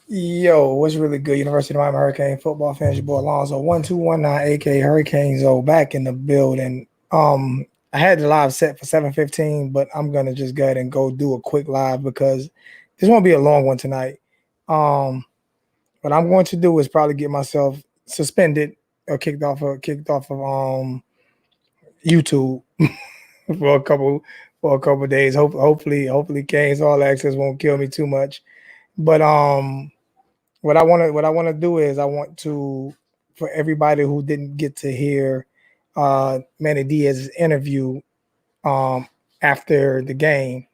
Yo, what's really good? University of Miami Hurricane football fans, your boy Alonzo 1219, aka Hurricane Zo, back in the building. I had the live set for 7:15, but I'm gonna just go ahead and go do a quick live because this won't be a long one tonight. Um, what I'm going to do is probably get myself suspended or kicked off of YouTube for a couple days. Hopefully Kane's All Access won't kill me too much. But what I want to do is I want to, for everybody who didn't get to hear Manny Diaz's interview um, after the game,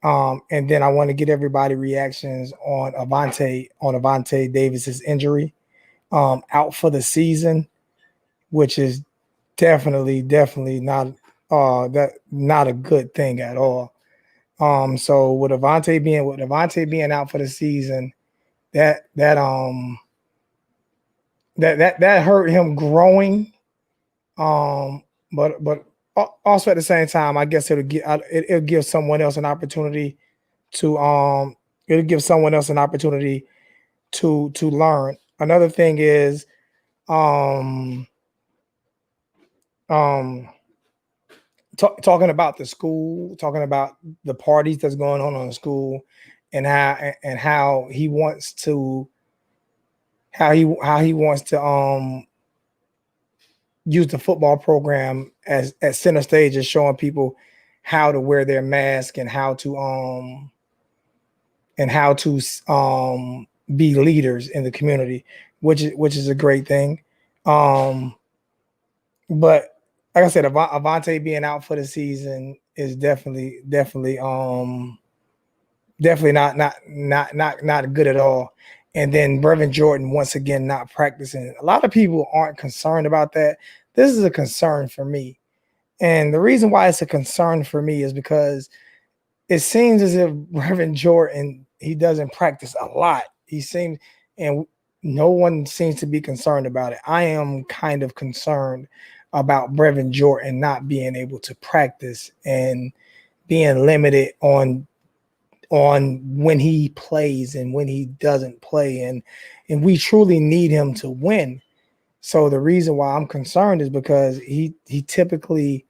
and then I want to get everybody reactions on Avantae Davis's injury, out for the season, which is definitely not a good thing at all. So with Avantae being out for the season, that that that hurt him growing. But also at the same time, I guess it'll give someone else an opportunity to it'll give someone else an opportunity to learn. Another thing is um um talking about the school, talking about the parties that's going on the school, and how he wants to use the football program as at center stage, is showing people how to wear their mask and how to be leaders in the community, which is a great thing. Um, but like I said, Avantae being out for the season is definitely not good at all. And then Brevin Jordan once again not practicing. A lot of people aren't concerned about that. This is a concern for me. And the reason why it's a concern for me is because it seems as if Brevin Jordan, he doesn't practice a lot. And no one seems to be concerned about it. I am kind of concerned about Brevin Jordan not being able to practice and being limited on when he plays and when he doesn't play, and we truly need him to win. So the reason why I'm concerned is because he typically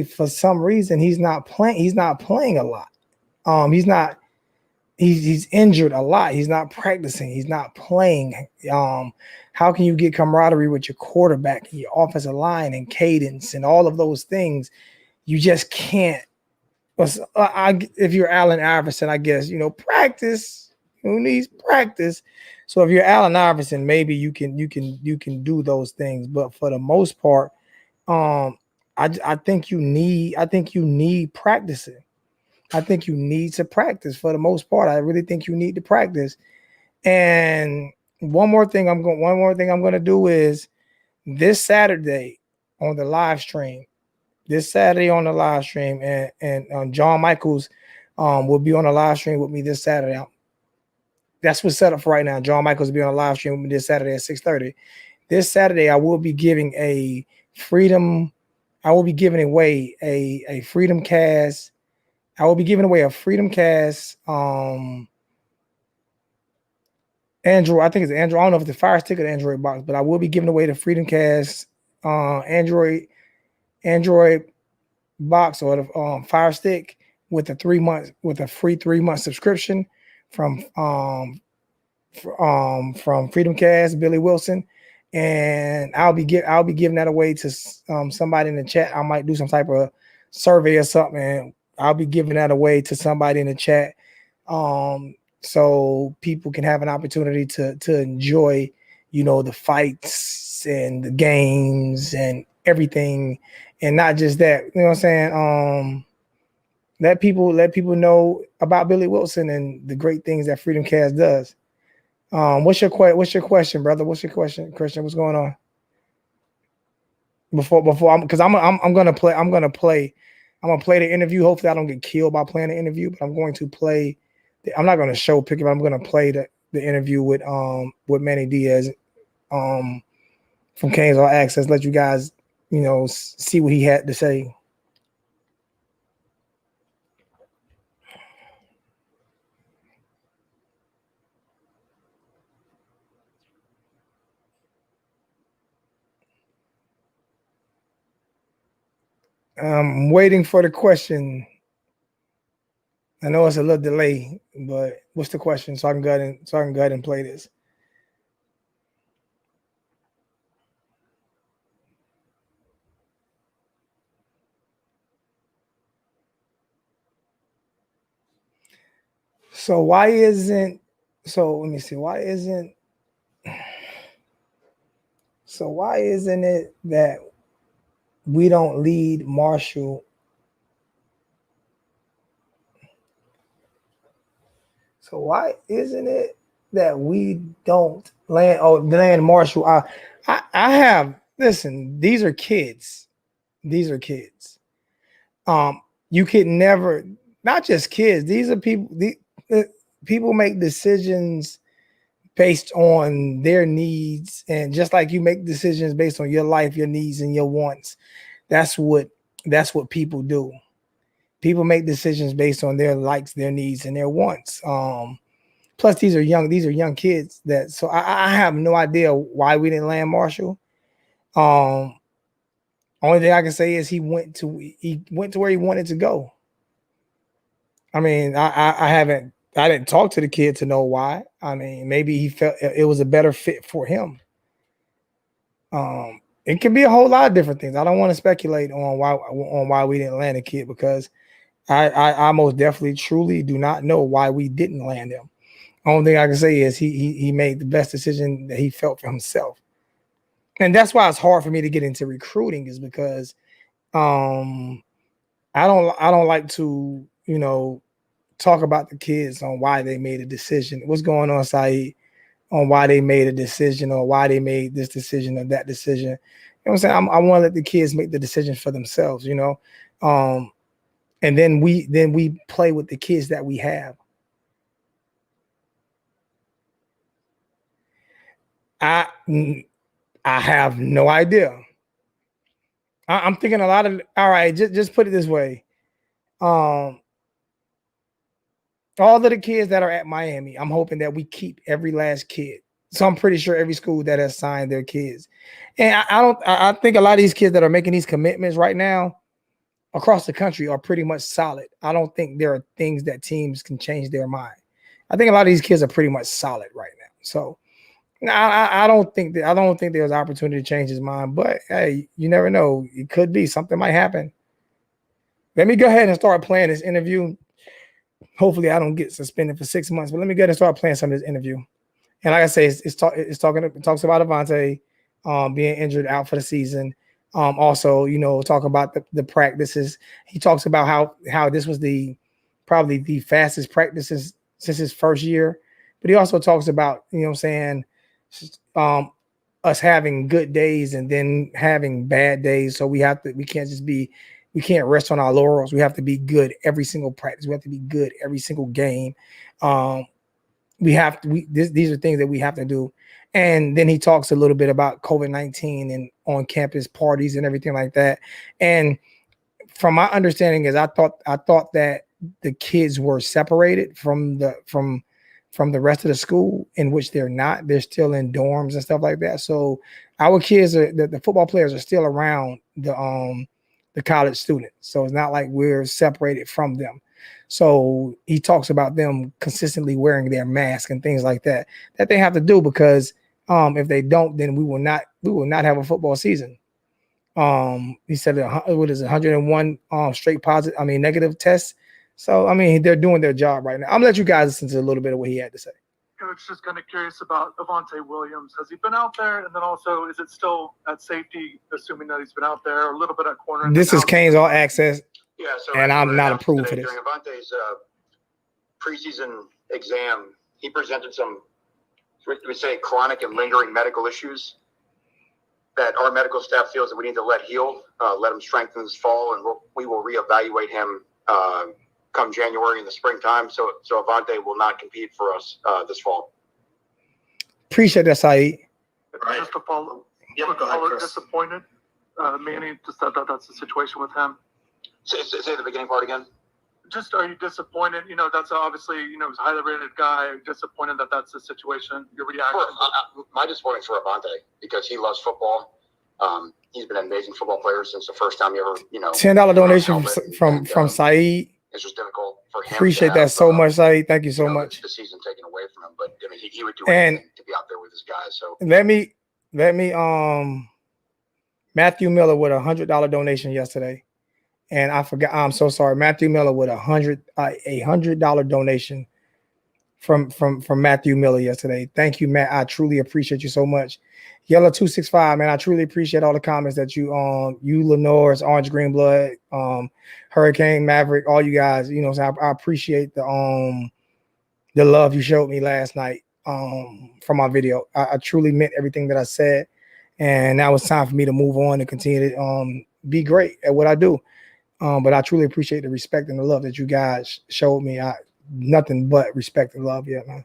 for some reason he's not playing a lot. He's not he's injured a lot. He's not practicing. He's not playing. How can you get camaraderie with your quarterback and your offensive line and cadence and all of those things? You just can't. If you're Allen Iverson, I guess practice. Who needs practice? So if you're Allen Iverson, maybe you can do those things. But for the most part, um, I think you need practicing. I think you need to practice for the most part. I really think you need to practice. And one more thing I'm going to do is this Saturday on the live stream. This Saturday on the live stream, and John Michaels will be on the live stream with me this Saturday. That's what's set up for right now. John Michaels will be on the live stream with me this Saturday at 6:30. This Saturday, I will be giving a freedom. I will be giving away a Freedom Cast. I will be giving away a Freedom Cast Android. I think it's Android. I don't know if it's a Fire Stick or the Android box, but I will be giving away the Freedom Cast Android box, or the Fire Stick, with a free 3 month subscription from from Freedom Cast, Billy Wilson. And I'll be giving that away to somebody in the chat. I might do some type of survey or something, and I'll be giving that away to somebody in the chat, so people can have an opportunity to enjoy, the fights and the games and everything, and not just that. You know what I'm saying? Let people know about Billy Wilson and the great things that Freedom Cast does. What's your question, brother? What's your question, Christian? What's going on? Before I'm because I'm gonna play. I'm gonna play the interview. Hopefully, I don't get killed by playing the interview, but I'm going to play. I'm not gonna show pick it. I'm gonna play the interview with Manny Diaz um from Kane's All Access. Let you guys see what he had to say. I'm waiting for the question. I know it's a little delay, but what's the question? So I can go ahead and play this. So why isn't so let me see, why isn't it that we don't lead Marshall? So why isn't it that we don't land Marshall? I have listen, these are kids. These are kids. You could never, not just kids, these are people, people make decisions based on their needs, and just like you make decisions based on your life, your needs, and your wants. That's what people do. People make decisions based on their likes, their needs, and their wants. Plus, these are young kids. So I have no idea why we didn't land Marshall. Only thing I can say is he went to where he wanted to go. I mean, I didn't talk to the kid to know why. I mean, maybe he felt it was a better fit for him. It can be a whole lot of different things. I don't want to speculate on why we didn't land a kid, because I most definitely truly do not know why we didn't land him. Only thing I can say is he made the best decision that he felt for himself. And that's why it's hard for me to get into recruiting, is because I don't like to, talk about the kids on why they made a decision. What's going on, Saeed, on why they made a decision, or why they made this decision or that decision. You know what I'm saying? I want to let the kids make the decision for themselves, and then we play with the kids that we have. I have no idea. I'm thinking a lot of, all right, just put it this way. All of the kids that are at Miami, I'm hoping that we keep every last kid. So I'm pretty sure every school that has signed their kids. And I think a lot of these kids that are making these commitments right now across the country are pretty much solid. I don't think there are things that teams can change their mind. I think a lot of these kids are pretty much solid right now. So I don't think there's opportunity to change his mind, but hey, you never know. It could be something might happen. Let me go ahead and start playing this interview. Hopefully, I don't get suspended for 6 months, but let me go ahead and start playing some of this interview. And like I say, it talks about Avantae being injured out for the season. Also, talk about the practices. He talks about how this was probably the fastest practices since his first year. But he also talks about, us having good days and then having bad days. So we can't rest on our laurels. We have to be good every single practice. We have to be good every single game. These are things that we have to do. And then he talks a little bit about COVID-19 and on campus parties and everything like that. And from my understanding is I thought that the kids were separated from the rest of the school, in which they're not. They're still in dorms and stuff like that. So our kids the football players are still around the college students. So it's not like we're separated from them. So he talks about them consistently wearing their mask and things like that they have to do, because if they don't, then we will not have a football season. He said, what is it, 101 straight negative tests. So I mean, they're doing their job right now. I'm gonna let you guys listen to a little bit of what he had to say. Coach, just kind of curious about Avantae Williams. Has he been out there? And then also, is it still at safety, assuming that he's been out there, or a little bit at corner? This is Kane's All Access. Yeah, so and I'm not approved for this. During Avantae's preseason exam, he presented some, we say, chronic and lingering medical issues that our medical staff feels that we need to let heal, let him strengthen this fall, and we will reevaluate him come January in the springtime. So Avantae will not compete for us this fall. Appreciate that, Saeed. Right. Just to follow, disappointed. Manny just said that that's the situation with him. Say the beginning part again. Just, are you disappointed? That's obviously, he's a highly rated guy. Disappointed that that's the situation. Your reaction? My disappointment for Avantae, because he loves football. He's been an amazing football player since the first time you ever, $10 donation from Saeed. It's just difficult for him. Appreciate that so much, Saeed. Thank you so much. The season taken away from him, but I mean, he would do And anything to be out there with his guys. So let me Matthew Miller with $100 donation yesterday, and I forgot. I'm so sorry, Matthew Miller with $100 donation from Matthew Miller yesterday. Thank you, Matt. I truly appreciate you so much. Yellow 265, man. I truly appreciate all the comments that you Lenore's Orange Green Blood, Hurricane Maverick, all you guys. So I appreciate the love you showed me last night from my video. I truly meant everything that I said, and now it's time for me to move on and continue to be great at what I do. But I truly appreciate the respect and the love that you guys showed me. Nothing but respect and love, man.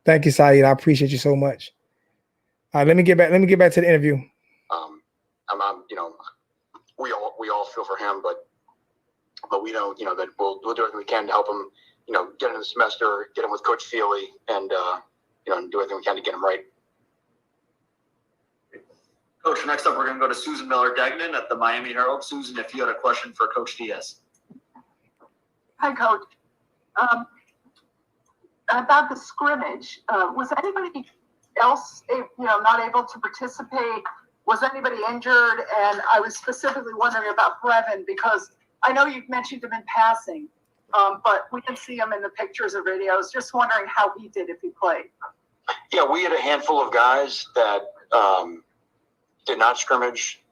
Thank you, Saeed. I appreciate you so much. All right, let me get back to the interview. We all feel for him, but we know, that we'll do everything we can to help him, get in the semester, get him with Coach Feely, and and do everything we can to get him right. Coach, next up, we're going to go to Susan Miller-Degnan at the Miami Herald. Susan, if you had a question for Coach Diaz. Hi, Coach. About the scrimmage, was anybody else, not able to participate? Was anybody injured? And I was specifically wondering about Brevin, because I know you've mentioned him in passing, but we didn't see him in the pictures or videos. Just wondering how he did if he played. Yeah, we had a handful of guys that did not scrimmage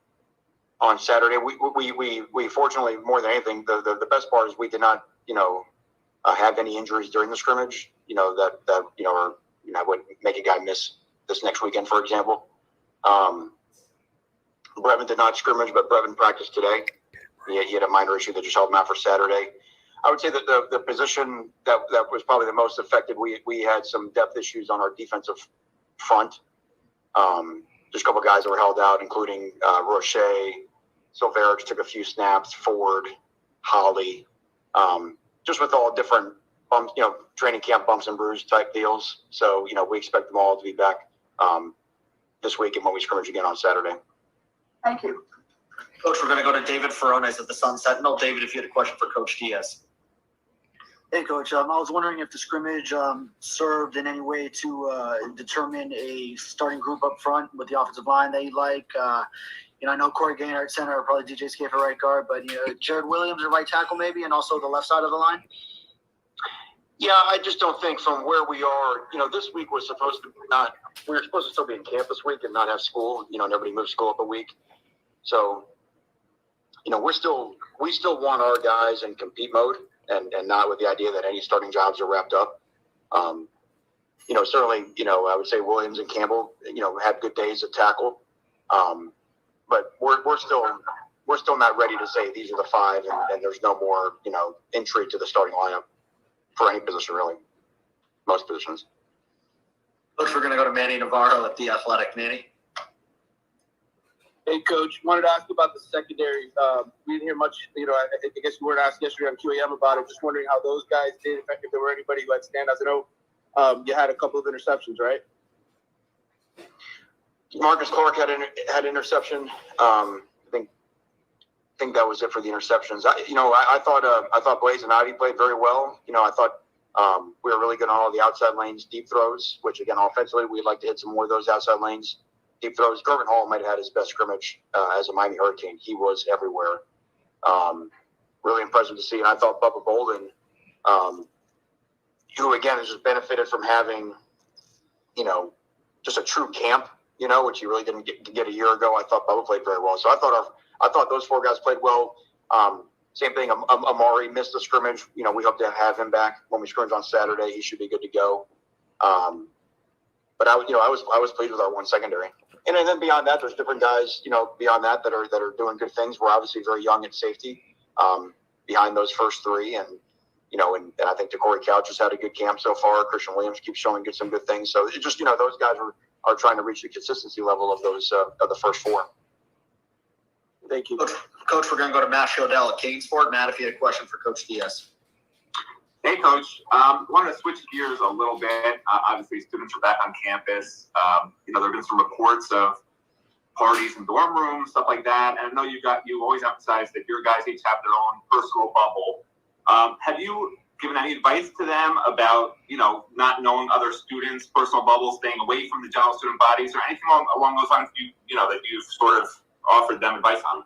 on Saturday. We fortunately, more than anything, the best part is we did not, have any injuries during the scrimmage, that would make a guy miss this next weekend, for example. Brevin did not scrimmage, but Brevin practiced today. He had a minor issue that just held him out for Saturday. I would say that the position that was probably the most affected, we had some depth issues on our defensive front. Just a couple of guys that were held out, including Roche, Silverich took a few snaps, Ford, Holly, just with all different bumps, training camp bumps and bruise type deals. So, we expect them all to be back this week and when we scrimmage again on Saturday. Thank you. Coach, we're going to go to David Ferrones at the Sun Sentinel. David, if you had a question for Coach Diaz. Hey, Coach. I was wondering if the scrimmage served in any way to determine a starting group up front with the offensive line that you like. I know Corey Gaynor at center, or probably DJ Scaife at right guard, but Jared Williams at right tackle maybe, and also the left side of the line. Yeah, I just don't think from where we are, this week was supposed to we were supposed to still be in camp this week and not have school, and everybody moved school up a week. So, we still want our guys in compete mode and not with the idea that any starting jobs are wrapped up. Certainly, I would say Williams and Campbell, had good days at tackle. But we're still not ready to say these are the five and there's no more, entry to the starting lineup for any position, really. Most positions. Coach, we're going to go to Manny Navarro at The Athletic. Manny? Hey, Coach. Wanted to ask you about the secondary. We didn't hear much, I guess you weren't asked yesterday on QAM about it. Just wondering how those guys did, if there were anybody who had standouts. I know you had a couple of interceptions, right? Marcus Clark had interception. I think that was it for the interceptions. I thought Blaze and Ivy played very well. I thought we were really good on all the outside lanes, deep throws, which again, offensively, we'd like to hit some more of those outside lanes, deep throws. Corbin Hall might have had his best scrimmage as a Miami Hurricane. He was everywhere. Really impressive to see. And I thought Bubba Bolden, who again has just benefited from having, just a true camp, which he really didn't get a year ago. I thought Bubba played very well. So I thought those four guys played well. Same thing. Amari missed the scrimmage. We hope to have him back when we scrimmage on Saturday. He should be good to go. But I was pleased with our one secondary. And then beyond that, there's different guys, beyond that are doing good things. We're obviously very young at safety behind those first three, and I think DeCorey Couch has had a good camp so far. Christian Williams keeps showing some good things. So it just those guys are trying to reach the consistency level of those of the first four. Thank you. Coach, we're going to go to Matt Shodell at Kingsport. Matt, if you had a question for Coach Diaz. Hey, Coach. Wanted to switch gears a little bit. Obviously, students are back on campus. There have been some reports of parties in dorm rooms, stuff like that. And I know you always emphasize that your guys each have their own personal bubble. Have you given any advice to them about, not knowing other students' personal bubbles, staying away from the general student bodies, or anything along those lines that you've sort of offered them advice on?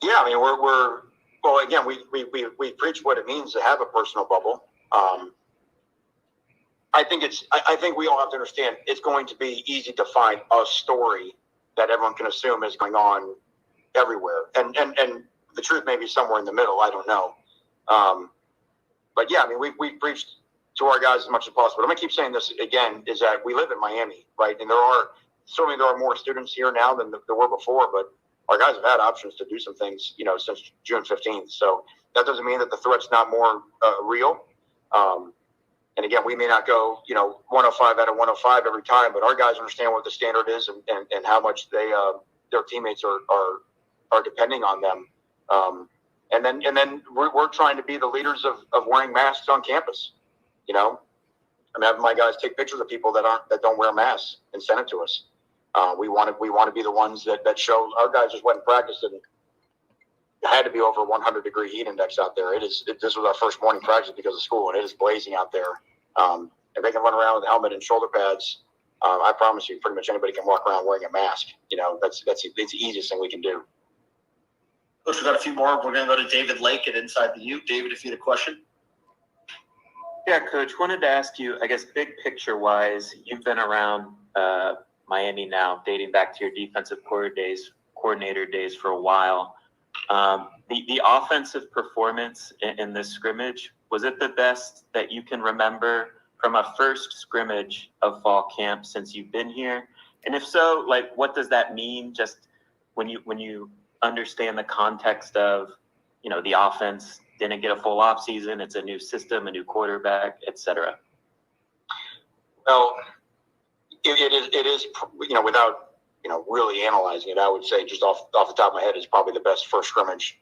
Yeah, I mean, well, again, we preach what it means to have a personal bubble. I think we all have to understand it's going to be easy to find a story that everyone can assume is going on everywhere. And the truth may be somewhere in the middle. I don't know. But yeah, I mean, we preached to our guys as much as possible. I'm going to keep saying this again, is that we live in Miami, right? And there are more students here now than there were before, but our guys have had options to do some things, since June 15th. So that doesn't mean that the threat's not more real. And again, we may not go, 105 out of 105 every time, but our guys understand what the standard is and how much their teammates are depending on them. And then we're trying to be the leaders of wearing masks on campus. I'm having my guys take pictures of people that don't wear masks and send it to us. We want to be the ones that show. Our guys just went and practiced, and it had to be over 100-degree heat index out there. This was our first morning practice because of school, and it is blazing out there. If they can run around with a helmet and shoulder pads, I promise you, pretty much anybody can walk around wearing a mask. That's the easiest thing we can do. Coach, we've got a few more. We're going to go to David Lake at Inside the U. David, if you had a question. Yeah, Coach, wanted to ask you, I guess, big picture-wise, you've been around Miami now, dating back to your defensive coordinator days for a while. The offensive performance in this scrimmage, was it the best that you can remember from a first scrimmage of fall camp since you've been here? And if so, what does that mean just when you understand the context of, the offense didn't get a full off season, it's a new system, a new quarterback, etc.? Well, it is, without, really analyzing it, I would say just off the top of my head is probably the best first scrimmage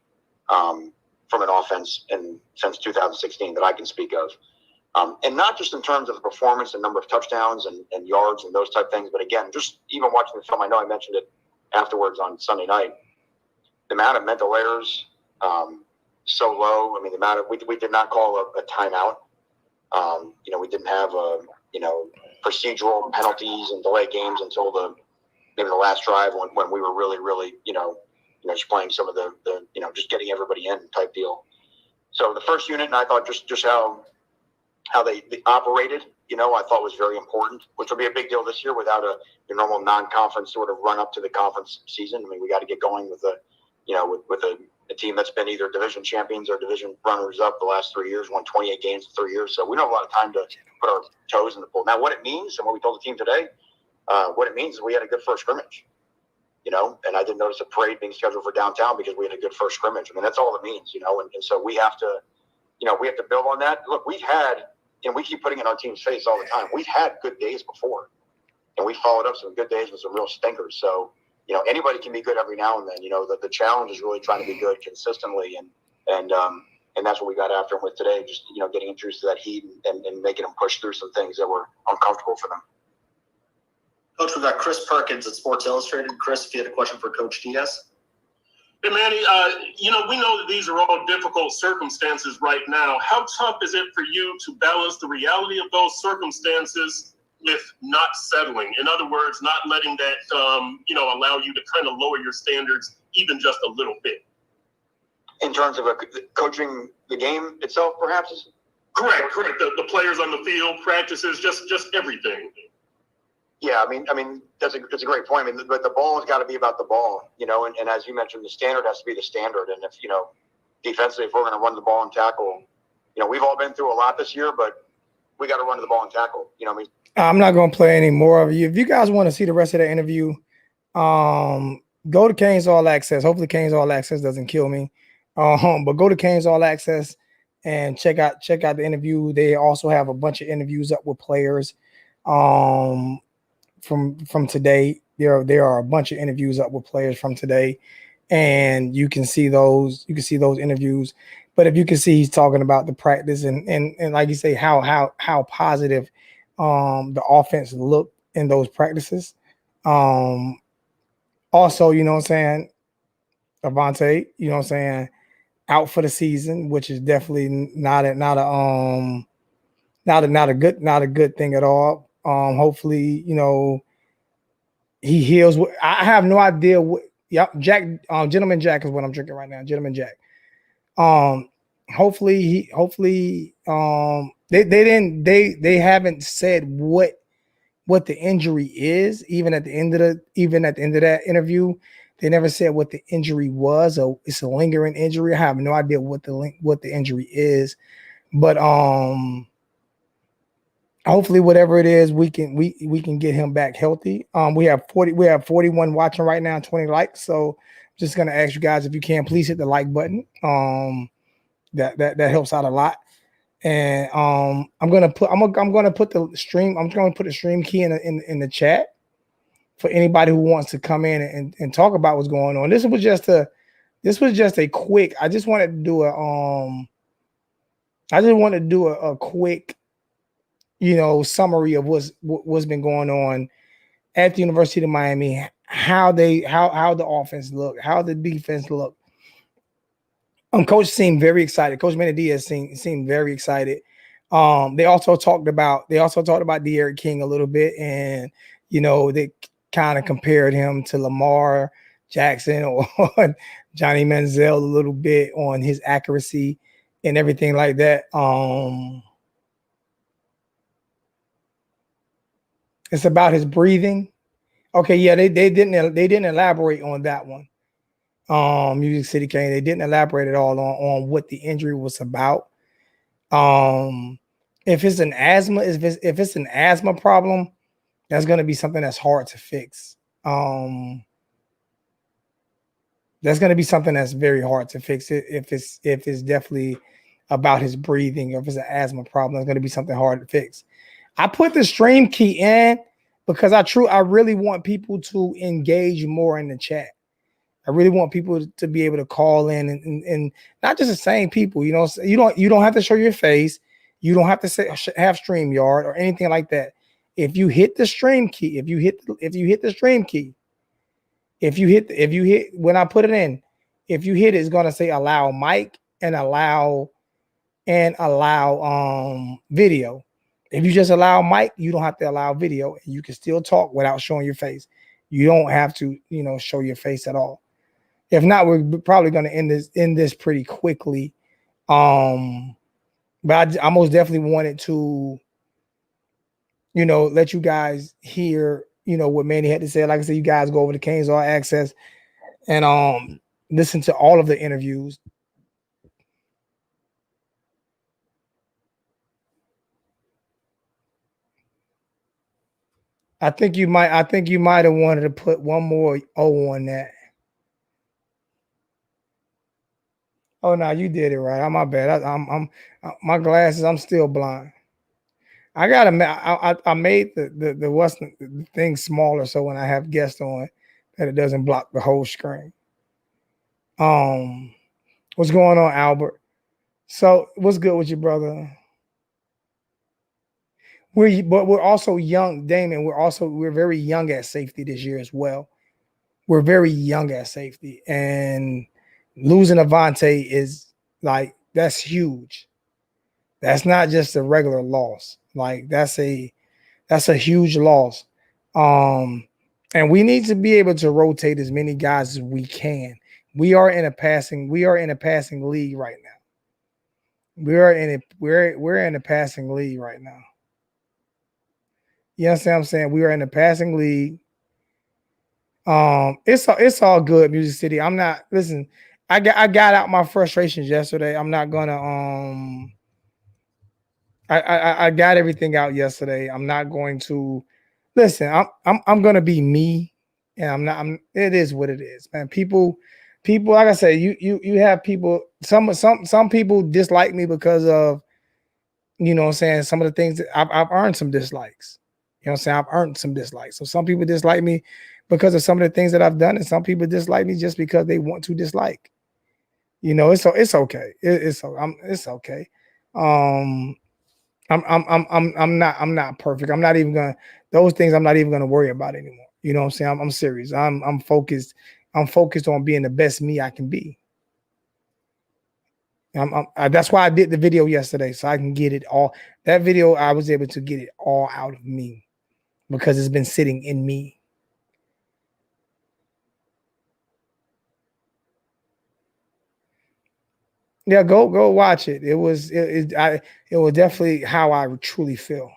from an offense since 2016 that I can speak of. And not just in terms of the performance and number of touchdowns and yards and those type things, but again, just even watching the film, I know I mentioned it afterwards on Sunday night, the amount of mental errors, so low. I mean, the amount of, we did not call a timeout. We didn't have procedural penalties and delay games until maybe the last drive when we were really, just playing some of the just getting everybody in type deal. So the first unit, and I thought just how they operated, I thought was very important, which will be a big deal this year without your normal non-conference sort of run up to the conference season. I mean, we got to get going with with a team that's been either division champions or division runners up the last 3 years, won 28 games in 3 years. So we don't have a lot of time to put our toes in the pool. Now, what it means, and what we told the team today, what it means is we had a good first scrimmage, and I didn't notice a parade being scheduled for downtown because we had a good first scrimmage. I mean, that's all it means, and so we have to, we have to build on that. Look, we've had, and we keep putting it on team's face all the time, we've had good days before, and we followed up some good days with some real stinkers. So, anybody can be good every now and then. The challenge is really trying to be good consistently, and that's what we got after them with today. Just getting introduced to that heat and making them push through some things that were uncomfortable for them. Coach, we've got Chris Perkins at Sports Illustrated. Chris, if you had a question for Coach Diaz. Hey, Manny, we know that these are all difficult circumstances right now. How tough is it for you to balance the reality of those circumstances with not settling? In other words, not letting that, allow you to kind of lower your standards even just a little bit. In terms of coaching the game itself, perhaps? Correct. The players on the field, practices, just everything. Yeah, I mean that's a great point. I mean, but the ball has got to be about the ball, and as you mentioned, the standard has to be the standard. And if, defensively, if we're going to run the ball and tackle, we've all been through a lot this year, but we got to run to the ball and tackle. I'm not going to play any more of you. If you guys want to see the rest of the interview, go to Canes All Access. Hopefully Canes All Access doesn't kill me. But go to Canes All Access and check out the interview. They also have a bunch of interviews up with players from today. There are a bunch of interviews up with players from today, and you can see those interviews. But if you can see, he's talking about the practice and like you say, how positive the offense looked in those practices. Also, you know what I'm saying, Avantae, you know what I'm saying, out for the season, which is definitely not a good thing at all. Hopefully, you know, he heals. I have no idea what. Yep, Jack, Gentleman Jack is what I'm drinking right now. Gentleman Jack. Hopefully, they haven't said what the injury is. Even at the end of that interview, they never said what the injury was. Or it's a lingering injury. I have no idea what the injury is, but hopefully whatever it is, we can get him back healthy. We have 41 watching right now, 20 likes. So just gonna ask you guys if you can please hit the like button. That helps out a lot. And I'm gonna put the stream key in the chat for anybody who wants to come in and talk about what's going on. This was just a quick. I just wanted to do a quick, you know, summary of what's been going on at the University of Miami, how the offense look, how the defense look. Coach seemed very excited. Coach Manny Diaz seemed very excited. They also talked about De'Aaron King a little bit, and you know, they kind of compared him to Lamar Jackson or Johnny Manziel a little bit on his accuracy and everything like that. It's about his breathing. Okay, yeah, they didn't elaborate on that one. Music City King, they didn't elaborate at all on what the injury was about. If it's an asthma problem, that's going to be something that's hard to fix. That's going to be something that's very hard to fix. If it's definitely about his breathing, or if it's an asthma problem, it's going to be something hard to fix. I put the stream key in because I really want people to engage more in the chat. I really want people to be able to call in and not just the same people. You know, you don't have to show your face. You don't have to have StreamYard or anything like that. If you hit the stream key, if you hit the stream key, if you hit when I put it in, if you hit it, it's gonna say allow mic and allow video. If you just allow mic, you don't have to allow video, and you can still talk without showing your face. You don't have to, you know, show your face at all. If not, we're probably going to end this pretty quickly. But I most definitely wanted to, you know, let you guys hear, you know, what Manny had to say. Like I said, you guys go over to Canes All Access and listen to all of the interviews. I think you might have wanted to put one more O on that. Oh no, you did it right. My bad. I'm my glasses. I'm still blind. I made the thing smaller so when I have guests on, that it doesn't block the whole screen. What's going on, Albert? So what's good with you, brother? We're also young, Damon. We're very young at safety this year as well. We're very young at safety, and losing Avantae is like, that's huge. That's not just a regular loss. Like that's a huge loss. And we need to be able to rotate as many guys as we can. We are in a passing league right now. We're in a passing league right now. You understand what I'm saying? We are in a passing league. It's all good, Music City. I'm not, listen, I got out my frustrations yesterday. I'm not gonna I got everything out yesterday. I'm not going to listen. I'm gonna be me, and it is what it is, man. People, like I said, you have people. Some people dislike me because of, you know what I'm saying, some of the things that I've earned some dislikes. You know what I'm saying? I've earned some dislikes. So some people dislike me because of some of the things that I've done, and some people dislike me just because they want to dislike. You know, it's okay. It's okay. I'm not perfect. I'm not even gonna, those things I'm not even gonna worry about anymore. You know what I'm saying? I'm serious. I'm focused. I'm focused on being the best me I can be. That's why I did the video yesterday, so I can get it all. That video, I was able to get it all out of me because it's been sitting in me. Yeah, go watch it. It was definitely how I truly feel.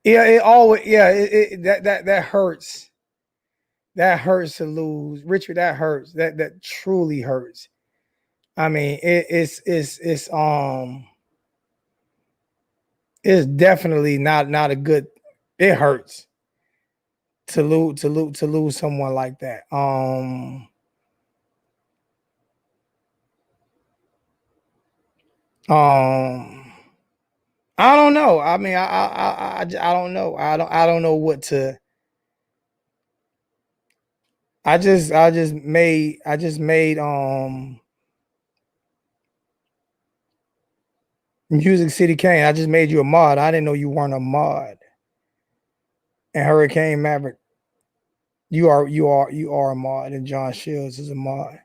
Yeah, it always that hurts. That hurts to lose, Richard. That hurts. That truly hurts. I mean, it's definitely not a good. It hurts to lose someone like that. I don't know. I mean, I don't know. I don't know what to. I just made Music City Kane. I just made you a mod. I didn't know you weren't a mod. And Hurricane Maverick, you are a mod, and John Shields is a mod.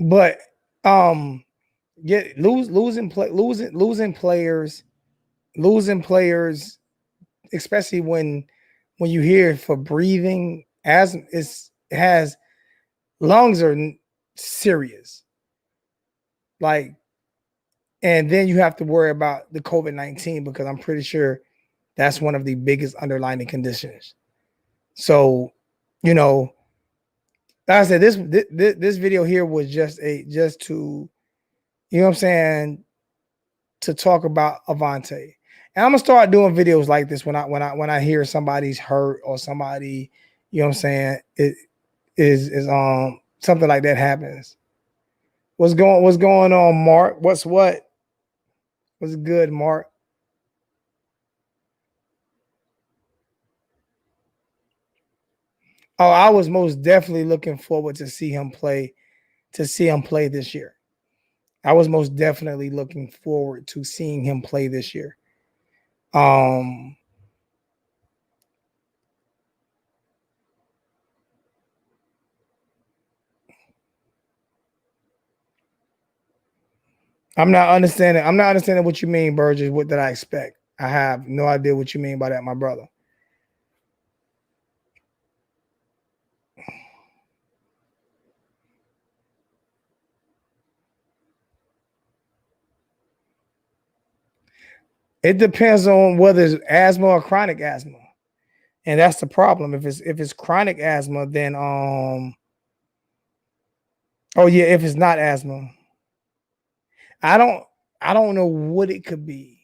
But losing players, especially when you hear for breathing, asthma has lungs are serious. Like, and then you have to worry about the COVID-19 because I'm pretty sure that's one of the biggest underlying conditions. So, you know, like I said, this video here was just to, you know what I'm saying, to talk about Avantae. And I'm gonna start doing videos like this when I hear somebody's hurt or somebody, you know what I'm saying, it is something like that happens. What's going on, Mark? What's good, Mark? Oh, I was most definitely looking forward to see him play this year. I was most definitely looking forward to seeing him play this year. I'm not understanding what you mean, Burgess. What did I expect? I have no idea what you mean by that, my brother. It depends on whether it's asthma or chronic asthma. And that's the problem. If it's chronic asthma, then oh yeah, if it's not asthma. I don't know what it could be.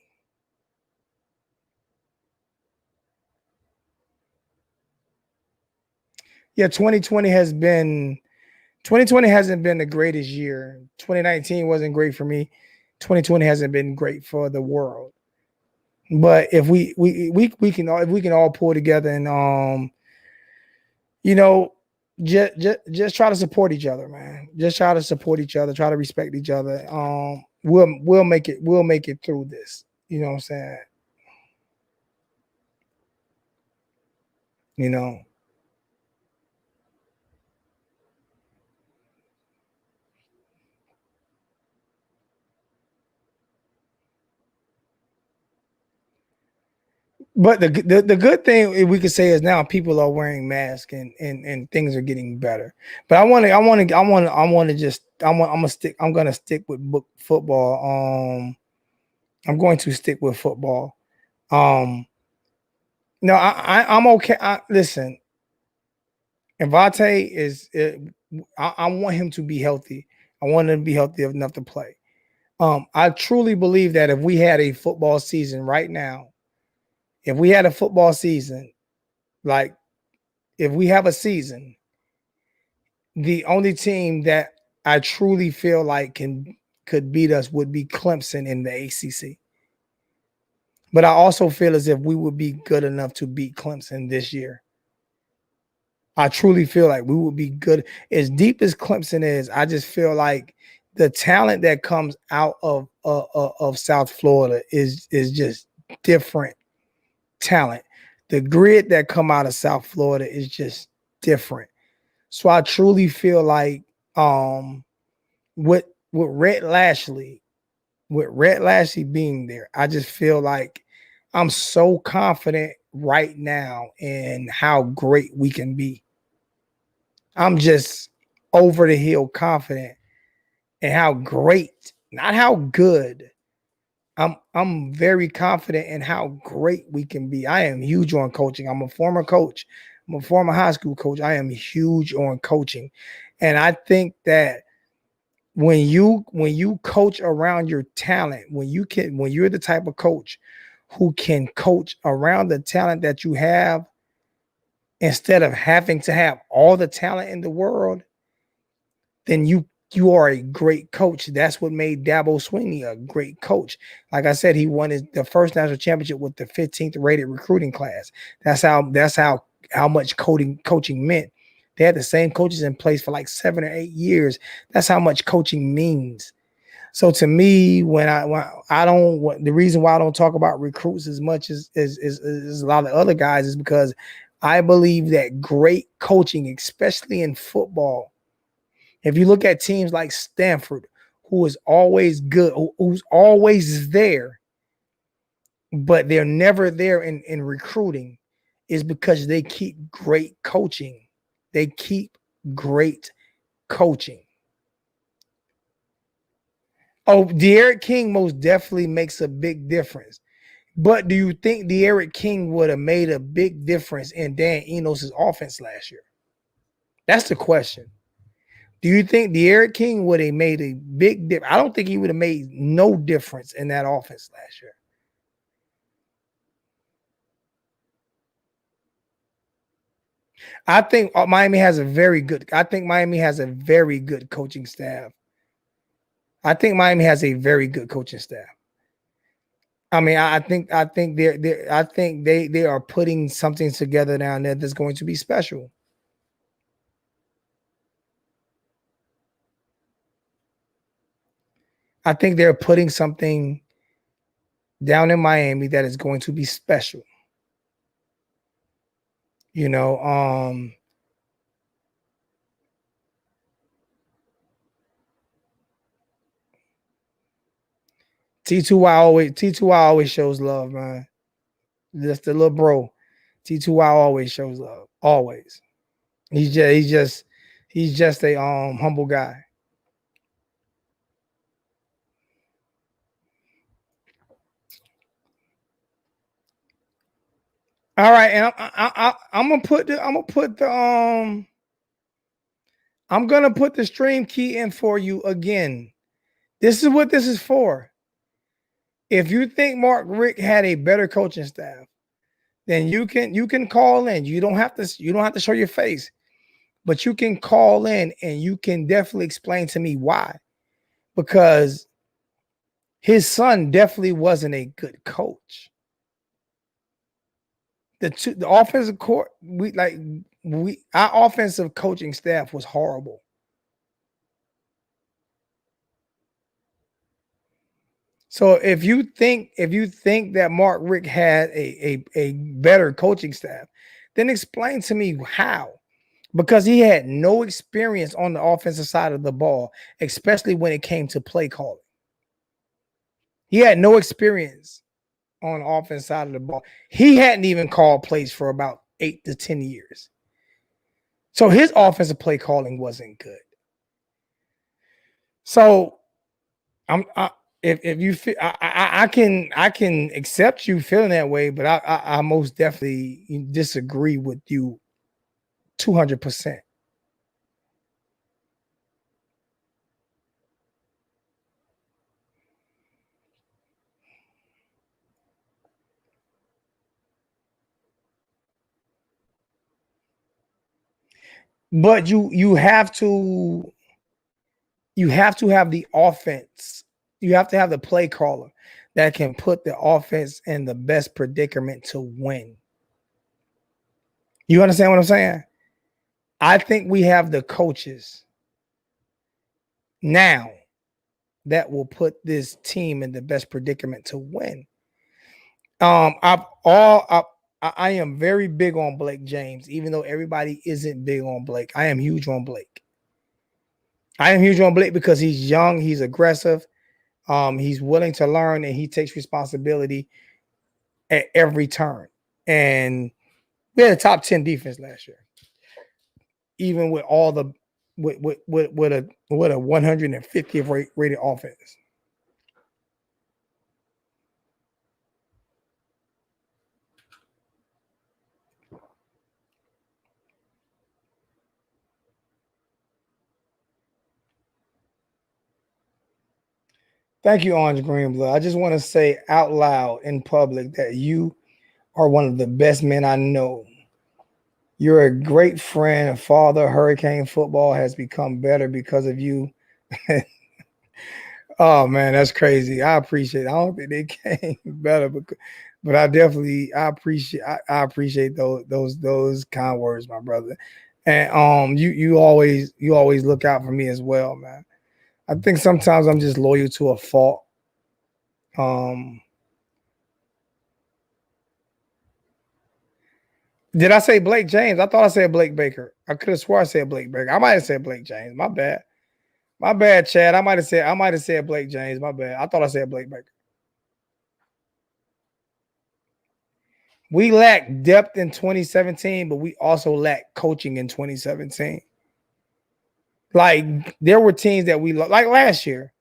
Yeah, 2020 hasn't been the greatest year. 2019 wasn't great for me. 2020 hasn't been great for the world. But if we can all pull together and you know, just try to support each other, man. Just try to support each other, try to respect each other. We'll make it through this. You know what I'm saying? You know. But the good thing we could say is now people are wearing masks and things are getting better. But I'm gonna stick with football. I'm going to stick with football. No, I'm okay. Listen, Avantae is. I want him to be healthy. I want him to be healthy enough to play. I truly believe that if we had a football season right now, if we had a football season, like if we have a season, the only team that I truly feel like could beat us would be Clemson in the ACC. But I also feel as if we would be good enough to beat Clemson this year. I truly feel like we would be good. As deep as Clemson is, I just feel like the talent that comes out of South Florida is just different talent. The grit that come out of South Florida is just different. So I truly feel like with Rhett Lashlee, being there, I just feel like I'm so confident right now in how great we can be. I'm just over the hill confident in how great, not how good. I'm very confident in how great we can be. I am huge on coaching. I'm a former coach. I'm a former high school coach. I am huge on coaching. And I think that when you coach around your talent, when you're the type of coach who can coach around the talent that you have instead of having to have all the talent in the world, then you are a great coach. That's what made Dabo Swinney a great coach. Like I said, he won the first national championship with the 15th rated recruiting class. That's how much coaching meant. They had the same coaches in place for like 7 or 8 years. That's how much coaching means. So to me, the reason why I don't talk about recruits as much as a lot of other guys is because I believe that great coaching, especially in football, if you look at teams like Stanford, who is always good, who's always there, but they're never there in recruiting, is because they keep great coaching. They keep great coaching. Oh, De'Aaron King most definitely makes a big difference. But do you think De'Aaron King would have made a big difference in Dan Enos' offense last year? That's the question. Do you think De'Aaron King would have made a big difference? I don't think he would have made no difference in that offense last year. I think Miami has a very good coaching staff. I think Miami has a very good coaching staff. I mean, I think they are putting something together down there that's going to be special. I think they're putting something down in Miami that is going to be special. You know, T2Y always shows love, man. Just the little bro. T2Y always shows love. Always. He's just a humble guy. All right, and I'm gonna put the stream key in for you again. This is what this is for. If you think Mark Richt had a better coaching staff, then you can call in. You don't have to show your face, but you can call in and you can definitely explain to me why. Because his son definitely wasn't a good coach. The offensive court, our offensive coaching staff was horrible. So if you think that Mark Richt had a better coaching staff, then explain to me how. Because he had no experience on the offensive side of the ball, especially when it came to play calling. He had no experience on the offensive side of the ball. He hadn't even called plays for about 8 to 10 years. So his offensive play calling wasn't good. So if you feel I can accept you feeling that way, but I most definitely disagree with you 200%. But you have to have the offense. You have to have the play caller that can put the offense in the best predicament to win. You understand what I'm saying? I think we have the coaches now that will put this team in the best predicament to win. I am very big on Blake James, even though everybody isn't big on Blake. I am huge on Blake. I am huge on Blake because he's young, he's aggressive, he's willing to learn, and he takes responsibility at every turn. And we had a top 10 defense last year, even with all the with a 150th rated offense. Thank you, Orange Greenblood. I just want to say out loud in public that you are one of the best men I know. You're a great friend, father. Hurricane football has become better because of you. Oh man, that's crazy. I appreciate it. I don't think they came better, but I appreciate those kind words, my brother. And you always look out for me as well, man. I think sometimes I'm just loyal to a fault. Did I say Blake James? I thought I said Blake Baker. I could have swore I said Blake Baker. I might have said Blake James. My bad. My bad, Chad. I might have said Blake James. My bad. I thought I said Blake Baker. We lacked depth in 2017, but we also lacked coaching in 2017. Like there were teams that we like last year.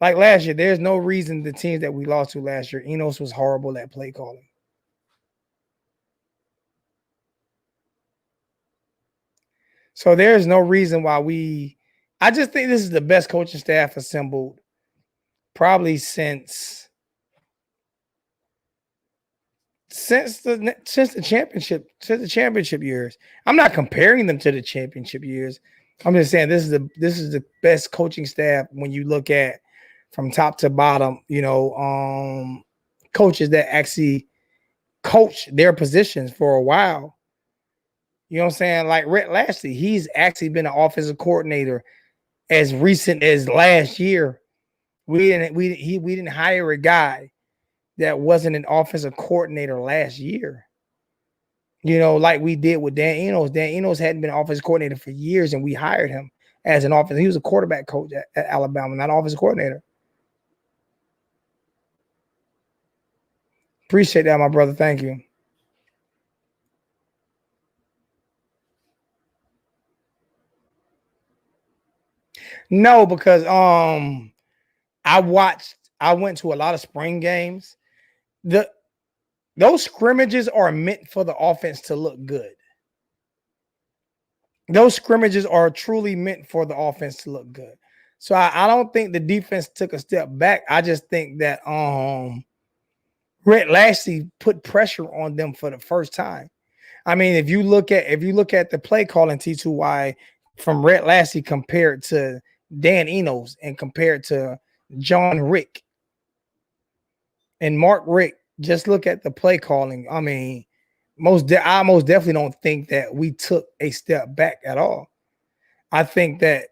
There's no reason the teams that we lost to last year. Enos was horrible at play calling. So there's no reason why I just think this is the best coaching staff assembled probably since the championship years. I'm not comparing them to the championship years. I'm just saying this is the best coaching staff when you look at from top to bottom, coaches that actually coach their positions for a while. You know what I'm saying? Like Rhett Lashley, he's actually been an offensive coordinator as recent as last year. We didn't hire a guy that wasn't an offensive coordinator last year. Like we did with Dan Enos. Dan Enos hadn't been an offensive coordinator for years, and we hired him as an offensive. He was a quarterback coach at Alabama, not an offensive coordinator. Appreciate that, my brother. Thank you. No, because I went to a lot of spring games. Those scrimmages are meant for the offense to look good. Those scrimmages are truly meant for the offense to look good. So I don't think the defense took a step back. I just think that Rhett Lashley put pressure on them for the first time. I mean, if you look at the play calling T2Y from Rhett Lashley compared to Dan Enos and compared to John Rick and Mark Rick, just look at the play calling. I mean, I most definitely don't think that we took a step back at all. I think that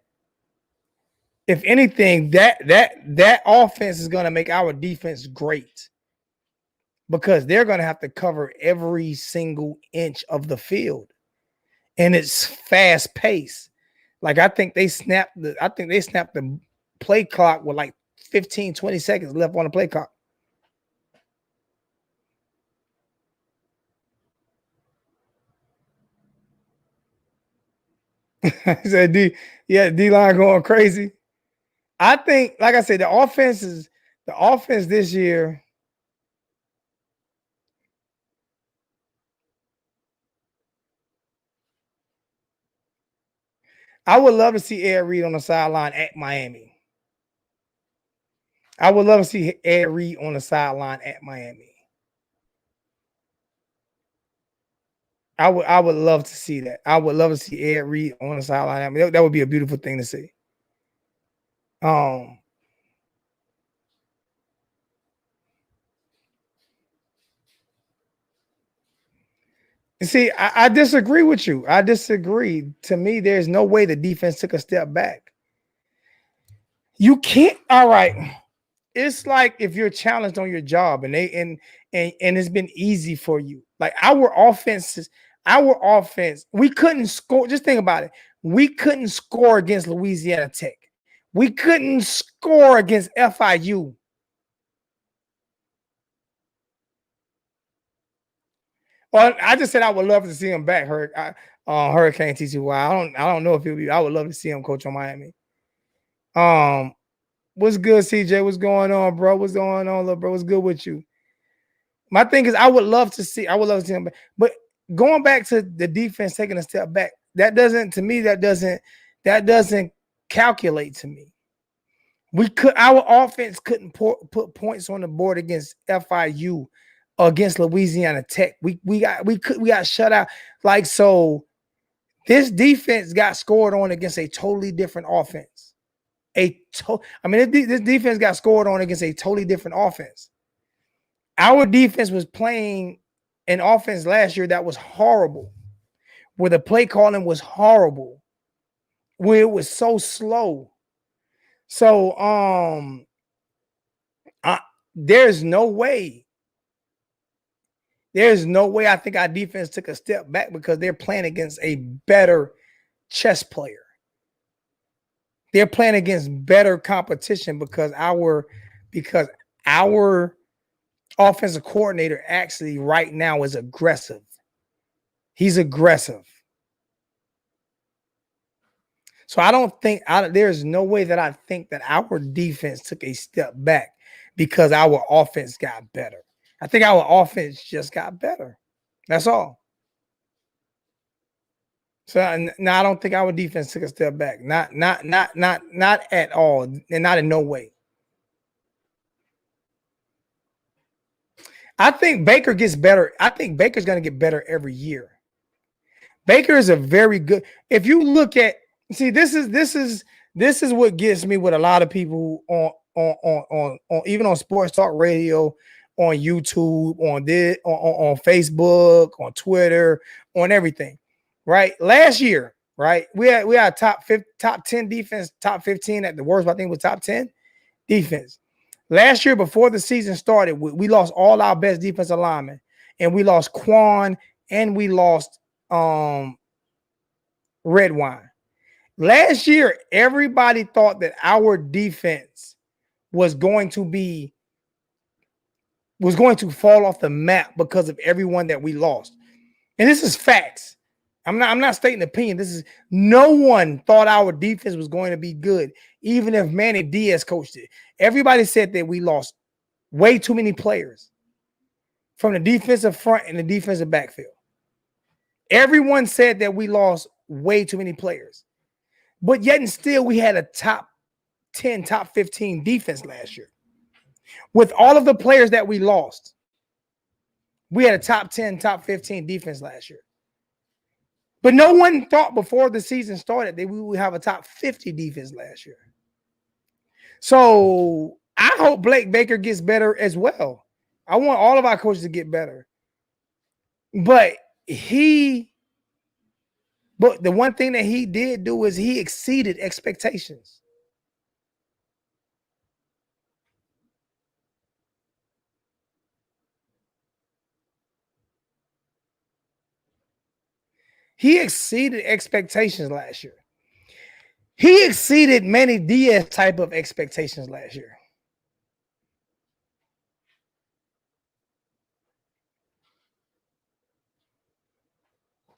if anything, that offense is going to make our defense great because they're going to have to cover every single inch of the field, and it's fast paced. Like I think they snapped the play clock with like 15, 20 seconds left on the play clock. He said D-line going crazy. I think, like I said, the offense this year. I would love to see Ed Reed on the sideline at Miami. I would love to see Ed Reed on the sideline at Miami. I would love to see that. I would love to see Ed Reed on the sideline. I mean, that would be a beautiful thing to see. See, I disagree with you. I disagree. To me, there's no way the defense took a step back. You can't. All right. It's like if you're challenged on your job and it's been easy for you. Like our offense, we couldn't score. Just think about it. We couldn't score against Louisiana Tech. We couldn't score against FIU. Well, I just said I would love to see him back. Hurricane TCY. I don't know if he'll be. I would love to see him coach on Miami. What's good, CJ? What's going on, bro? What's going on, little bro? What's good with you? My thing is, I would love to see him back. But going back to the defense taking a step back, that doesn't calculate to me. Our offense couldn't put points on the board against FIU, against Louisiana Tech. We got shut out. Like, so this defense got scored on against a totally different offense. This defense got scored on against a totally different offense. Our defense was playing an offense last year that was horrible, where the play calling was horrible, where it was so slow. So there's no way I think our defense took a step back because they're playing against a better chess player. They're playing against better competition because our offensive coordinator actually right now is aggressive. He's aggressive. So there's no way that I think that our defense took a step back because our offense got better. I think our offense just got better. That's all. So no, I don't think our defense took a step back. Not at all, and not in no way. I think Baker gets better. I think Baker's going to get better every year. Baker is a very good. If you look at, see, this is what gets me with a lot of people on even on sports talk radio, on YouTube, on Facebook, on Twitter, on everything. Right, last year, right, we had top 10 defense, top 15 at the worst. I think was top 10 defense. Last year, before the season started, we lost all our best defensive linemen, and we lost Quan, and we lost Redwine. Last year, everybody thought that our defense was going to fall off the map because of everyone that we lost, and this is facts. I'm not stating opinion. No one thought our defense was going to be good, even if Manny Diaz coached it. Everybody said that we lost way too many players from the defensive front and the defensive backfield. Everyone said that we lost way too many players, but yet and still we had a top 10, top 15 defense last year. With all of the players that we lost, we had a top 10, top 15 defense last year. But no one thought before the season started that we would have a top 50 defense last year. So I hope Blake Baker gets better as well. I want all of our coaches to get better. But the one thing that he did do is he exceeded expectations. He exceeded expectations last year. He exceeded Manny Diaz type of expectations last year.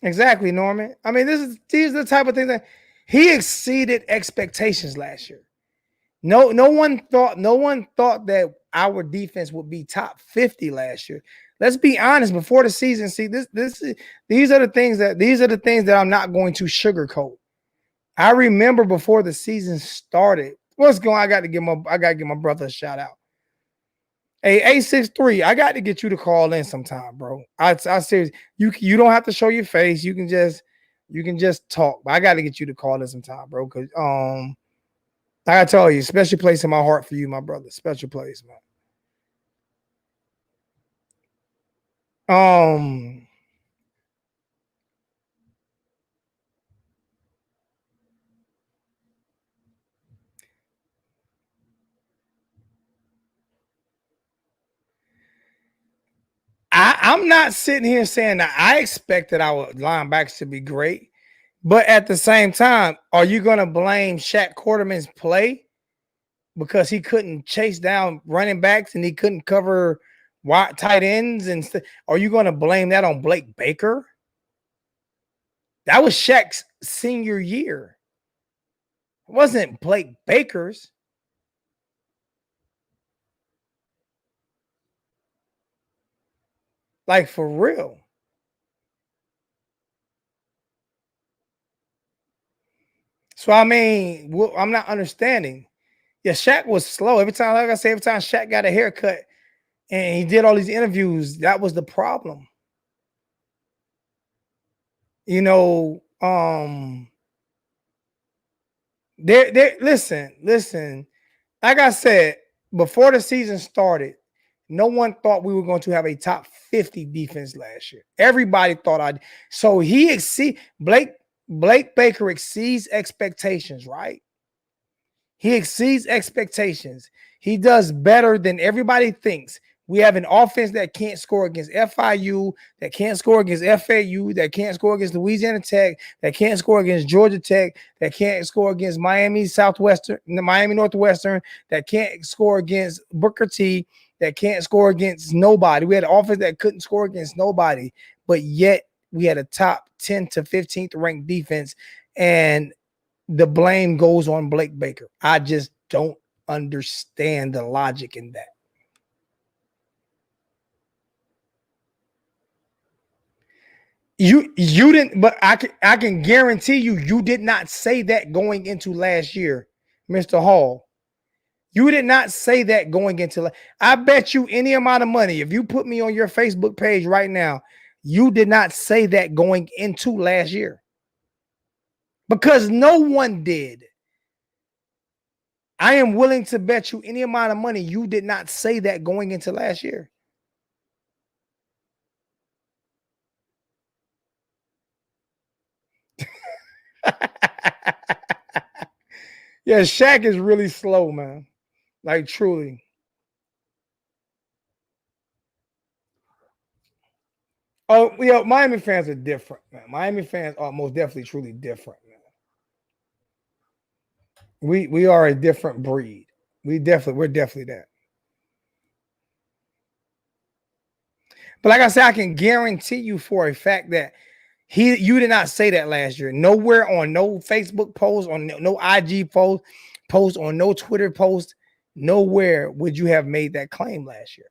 Exactly, Norman. I mean, these are the type of things that he exceeded expectations last year. No one thought that our defense would be top 50 last year. Let's be honest. Before the season, see these are the things that I'm not going to sugarcoat. I remember before the season started. What's going on? I got to give my brother a shout out. Hey, A63, I got to get you to call in sometime, bro. I seriously, you don't have to show your face. You can just talk. But I got to get you to call in sometime, bro. Because I gotta tell you, special place in my heart for you, my brother. Special place, man. I'm not sitting here saying that I expected our linebackers to be great, but at the same time, are you going to blame Shaq Quarterman's play because he couldn't chase down running backs and he couldn't cover wide tight ends and stuff? Are you going to blame that on Blake Baker? That was Shaq's senior year. It wasn't Blake Baker's. Like, for real. So, I mean, I'm not understanding. Yeah, Shaq was slow. Every time, like I say, every time Shaq got a haircut and he did all these interviews, that was the problem. You know, listen. Like I said, before the season started, no one thought we were going to have a top 50 defense last year. Everybody thought so he Blake Baker exceeds expectations, right? He exceeds expectations. He does better than everybody thinks. We have an offense that can't score against FIU, that can't score against FAU, that can't score against Louisiana Tech, that can't score against Georgia Tech, that can't score against Miami Northwestern, that can't score against Booker T, that can't score against nobody. We had an offense that couldn't score against nobody, but yet we had a top 10 to 15th ranked defense, and the blame goes on Blake Baker. I just don't understand the logic in that. You didn't, but I can guarantee you did not say that going into last year, Mr. Hall. You did not say that going into. I bet you any amount of money, if you put me on your Facebook page right now, you did not say that going into last year. Because no one did. I am willing to bet you any amount of money you did not say that going into last year. Yeah, Shaq is really slow, man. Like, truly. Oh, yeah, Miami fans are different, man. Miami fans are most definitely truly different, man. We are a different breed. We're definitely that. But like I said, I can guarantee you for a fact that you did not say that last year. Nowhere on no Facebook post, on no IG post, on no Twitter post, nowhere would you have made that claim last year.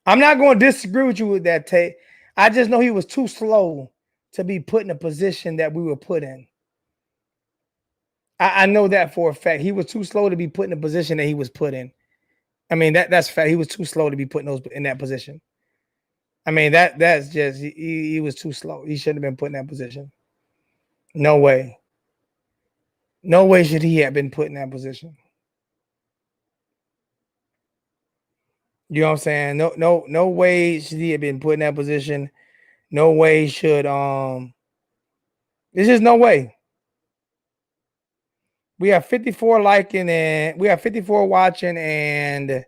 I'm not going to disagree with you with that, Tate. I just know he was too slow to be put in a position that we were put in. I know that for a fact. He was too slow to be put in a position that he was put in. I mean, that's fact. He was too slow to be put in that position. I mean, that's just he was too slow. He shouldn't have been put in that position. No way. No way should he have been put in that position. You know what I'm saying? No way should he have been put in that position. No way should there's just no way. We have 54 liking and we have 54 watching and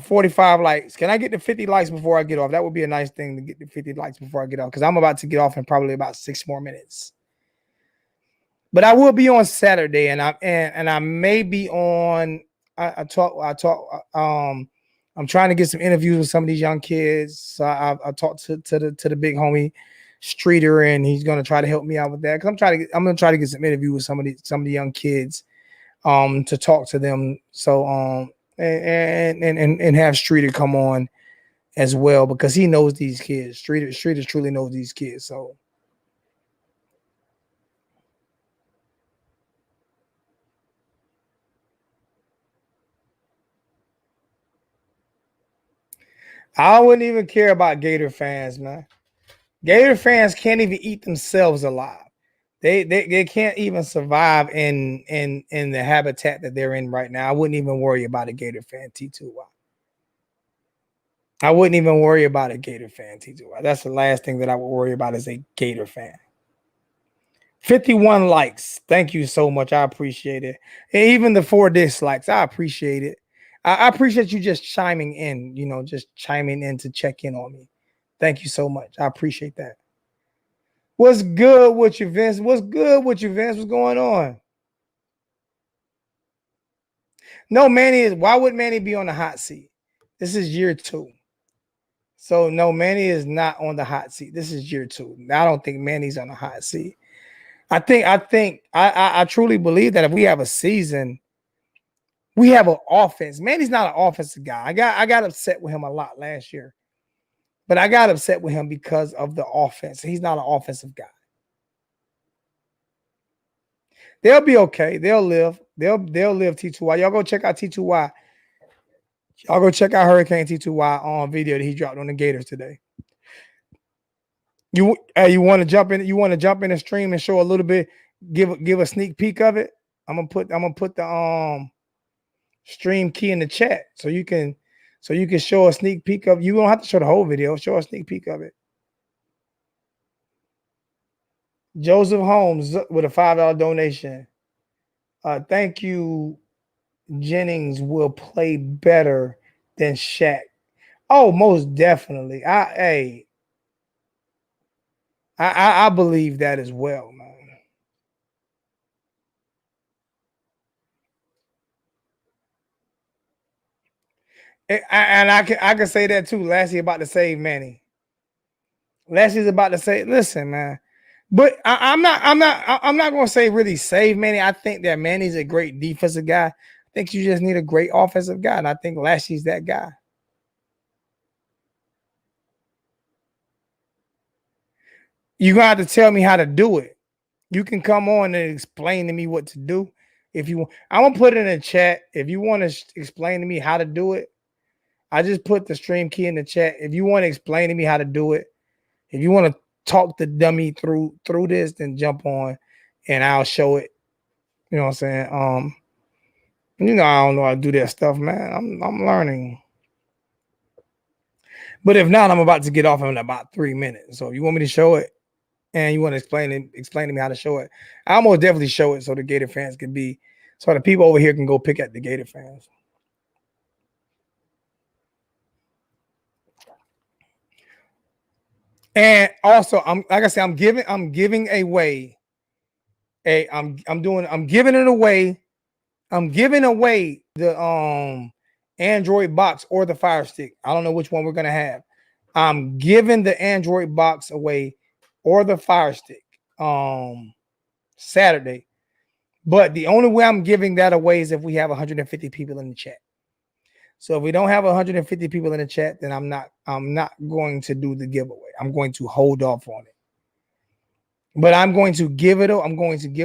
45 likes. Can I get to 50 likes before I get off? That would be a nice thing to get to 50 likes before I get off, because I'm about to get off in probably about 6 more minutes. But I will be on Saturday, and I may be on. I'm trying to get some interviews with some of these young kids. So I talked to the big homie Streeter, and he's gonna try to help me out with that, because I'm gonna try to get some interviews with some of the young kids, to talk to them. So and have Streeter come on as well, because he knows these kids. Streeter truly knows these kids. So. I wouldn't even care about Gator fans, man. Gator fans can't even eat themselves alive. They can't even survive in the habitat that they're in right now. I wouldn't even worry about a Gator fan, T2. I wouldn't even worry about a Gator fan, T2. That's the last thing that I would worry about is a Gator fan. 51 likes. Thank you so much. I appreciate it. And even the 4 dislikes, I appreciate it. I appreciate you just chiming in, just chiming in to check in on me. Thank you so much. I appreciate that. What's good with you, Vince? What's good with you, Vince? What's going on? No, why would Manny be on the hot seat? This is year 2. So no, Manny is not on the hot seat. This is year 2. I don't think Manny's on the hot seat. I truly believe that if we have a season, we have an offense. Manny's not an offensive guy. I got upset with him a lot last year, but I got upset with him because of the offense. He's not an offensive guy. They'll be okay. They'll live. They'll live T2Y. Y'all go check out T2Y. Y'all go check out Hurricane T2Y on video that he dropped on the Gators today. You want to jump in? You want to jump in the stream and show a little bit? Give a sneak peek of it. I'm gonna put the stream key in the chat so you can show a sneak peek of. You don't have to show the whole video. Show a sneak peek of it. Joseph Holmes with a $5 donation. Thank you. Jennings will play better than Shaq. Oh, most definitely. I believe that as well, man. And I can say that too. Lassie about to save Manny. Lassie's about to say, listen, man. But I'm not gonna say really save Manny. I think that Manny's a great defensive guy. I think you just need a great offensive guy, and I think Lassie's that guy. You're gonna have to tell me how to do it. You can come on and explain to me what to do. If you want, I'm gonna put it in the chat. If you want to explain to me how to do it, I just put the stream key in the chat. If you want to explain to me how to do it, if you want to talk the dummy through this, then jump on and I'll show it. You know what I'm saying? I don't know how to do that stuff, man. I'm learning. But if not, I'm about to get off in about 3 minutes. So if you want me to show it and you want to explain to me how to show it, I'll most definitely show it so the Gator fans can be, so the people over here can go pick at the Gator fans. And also, I'm giving away the Android box or the Fire Stick. I don't know which one we're gonna have. I'm giving the Android box away or the Fire Stick Saturday. But the only way I'm giving that away is if we have 150 people in the chat. So if we don't have 150 people in the chat, then I'm not going to do the giveaway. I'm going to hold off on it. But I'm going to give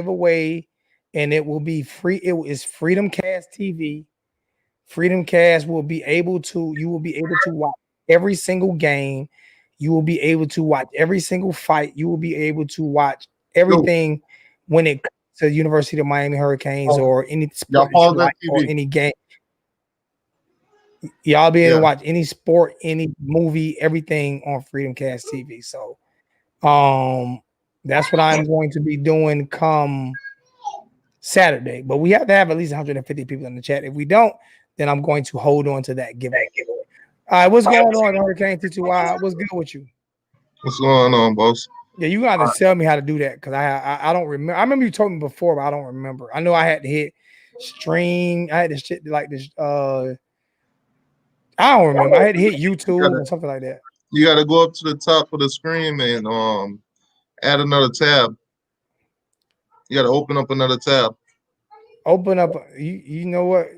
away, and it will be free. It is Freedom Cast TV. Freedom Cast you will be able to watch every single game. You will be able to watch every single fight. You will be able to watch everything when it comes to the University of Miami Hurricanes or any sport or any game. Y'all be able to watch any sport, any movie, everything on Freedom Cast TV. So that's what I'm going to be doing come Saturday. But we have to have at least 150 people in the chat. If we don't, then I'm going to hold on to that giveaway. All right, what's going on, Hurricane T2Y? What's good with you? What's going on, boss? Yeah, you got to tell me how to do that because I don't remember. I remember you told me before, but I don't remember. I know I had to hit stream. I had to shit like this. I don't remember. I had to hit YouTube or something like that. You got to go up to the top of the screen and add another tab. You got to open up another tab. Open up. You know what?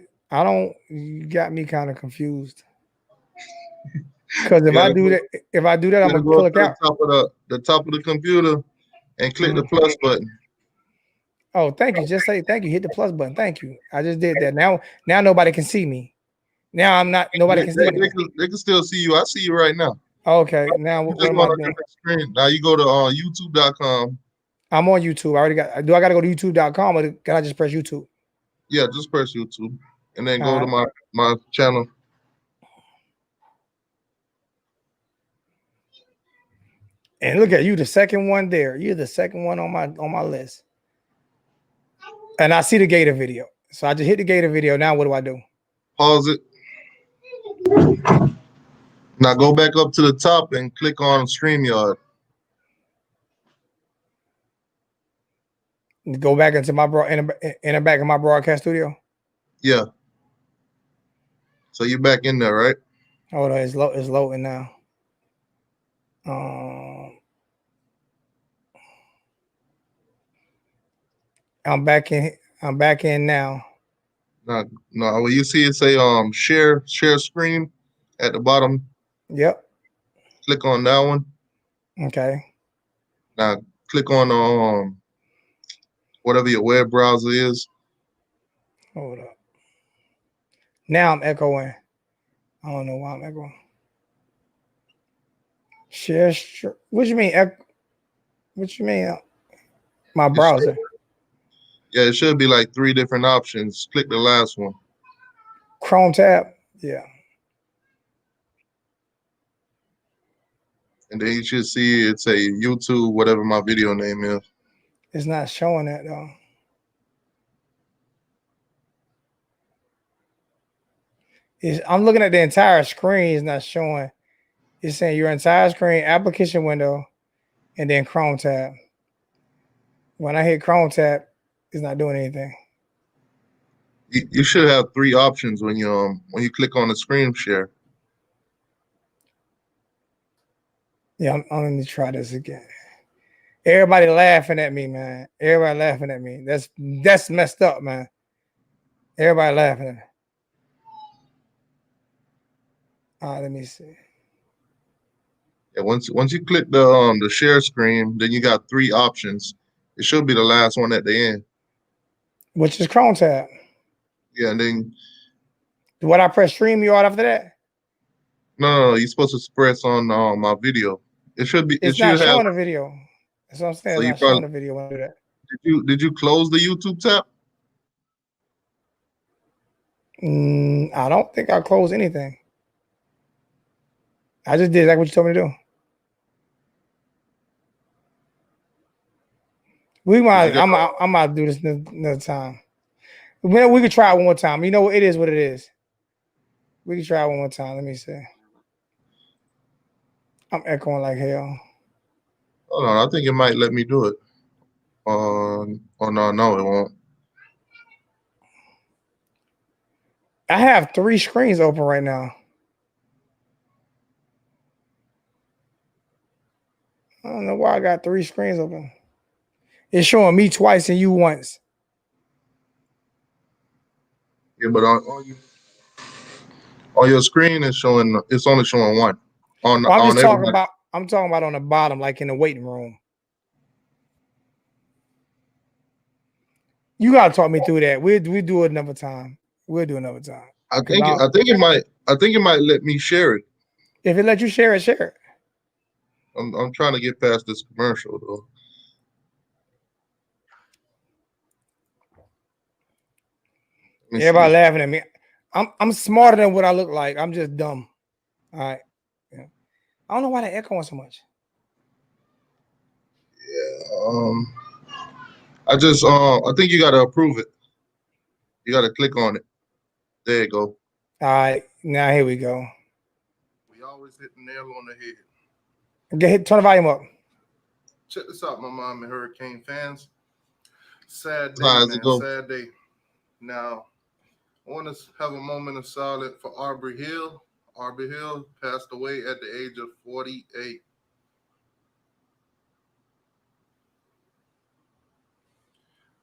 You got me kind of confused. Because if I do that, I'm gonna click out. The top of the computer and click the plus button. Oh, thank you. Just say thank you. Hit the plus button. Thank you. I just did that. Now nobody can see me. Now I'm not. Nobody can see me. They can still see you. I see you right now. Okay. Now what am I doing? Screen. Now you go to YouTube.com. I'm on YouTube. I already got. Do I got to go to YouTube.com or can I just press YouTube? Yeah, just press YouTube and then go to my channel. And look at you, the second one there. You're the second one on my list. And I see the Gator video. So I just hit the Gator video. Now what do I do? Pause it. Now go back up to the top and click on StreamYard. Go back into my in the back of my broadcast studio. Yeah. So you're back in there, right? Hold on, it's loading now. I'm back in now. No, well, you see it say share screen at the bottom. Yep. Click on that one. Okay. Now click on whatever your web browser is. Hold up. Now I'm echoing. I don't know why I'm echoing. Share. What you mean? What you mean? My browser. Yeah, it should be like 3 different options. Click the last one. Chrome tab. Yeah. And then you should see it say YouTube, whatever my video name is. It's not showing that though. I'm looking at the entire screen. It's not showing. It's saying your entire screen, application window, and then Chrome tab. When I hit Chrome tab, it's not doing anything. You should have 3 options when you click on the screen share. Yeah, I'm gonna try this again. Everybody laughing at me, man. Everybody laughing at me. That's messed up, man. Everybody laughing at me. All right, let me see. Yeah, once you click the share screen, then you got 3 options. It should be the last one at the end. Which is Chrome tab. Yeah, and then what I press StreamYard after that? No, you're supposed to press on my video. It should be. It's not showing the video. That's what I'm saying. So It's not showing the video when I do that. Did you close the YouTube tab? I don't think I closed anything. I just did like what you told me to do. I'm about to do this another time. We could try it one more time. You know, it is what it is. We can try it one more time. Let me see. I'm echoing like hell. Hold on, I think it might let me do it. Oh no, it won't. I have 3 screens open right now. I don't know why I got 3 screens open. It's showing me twice and you once. Yeah, but on your screen it's only showing 1. I'm talking about on the bottom, like in the waiting room. You gotta talk me through that. We'll do it another time. We'll do another time. I think it might let me share it. If it lets you share it, share it. I'm trying to get past this commercial though. Everybody laughing at me. I'm smarter than what I look like. I'm just dumb. All right. Yeah. I don't know why they're echoing so much. Yeah. I think you gotta approve it. You gotta click on it. There you go. All right. Now here we go. We always hit the nail on the head. Turn the volume up. Check this out, my mom and Hurricane fans. Sad day, How's man. it go? Sad day. Now, I want to have a moment of silence for Aubrey Hill. Aubrey Hill passed away at the age of 48.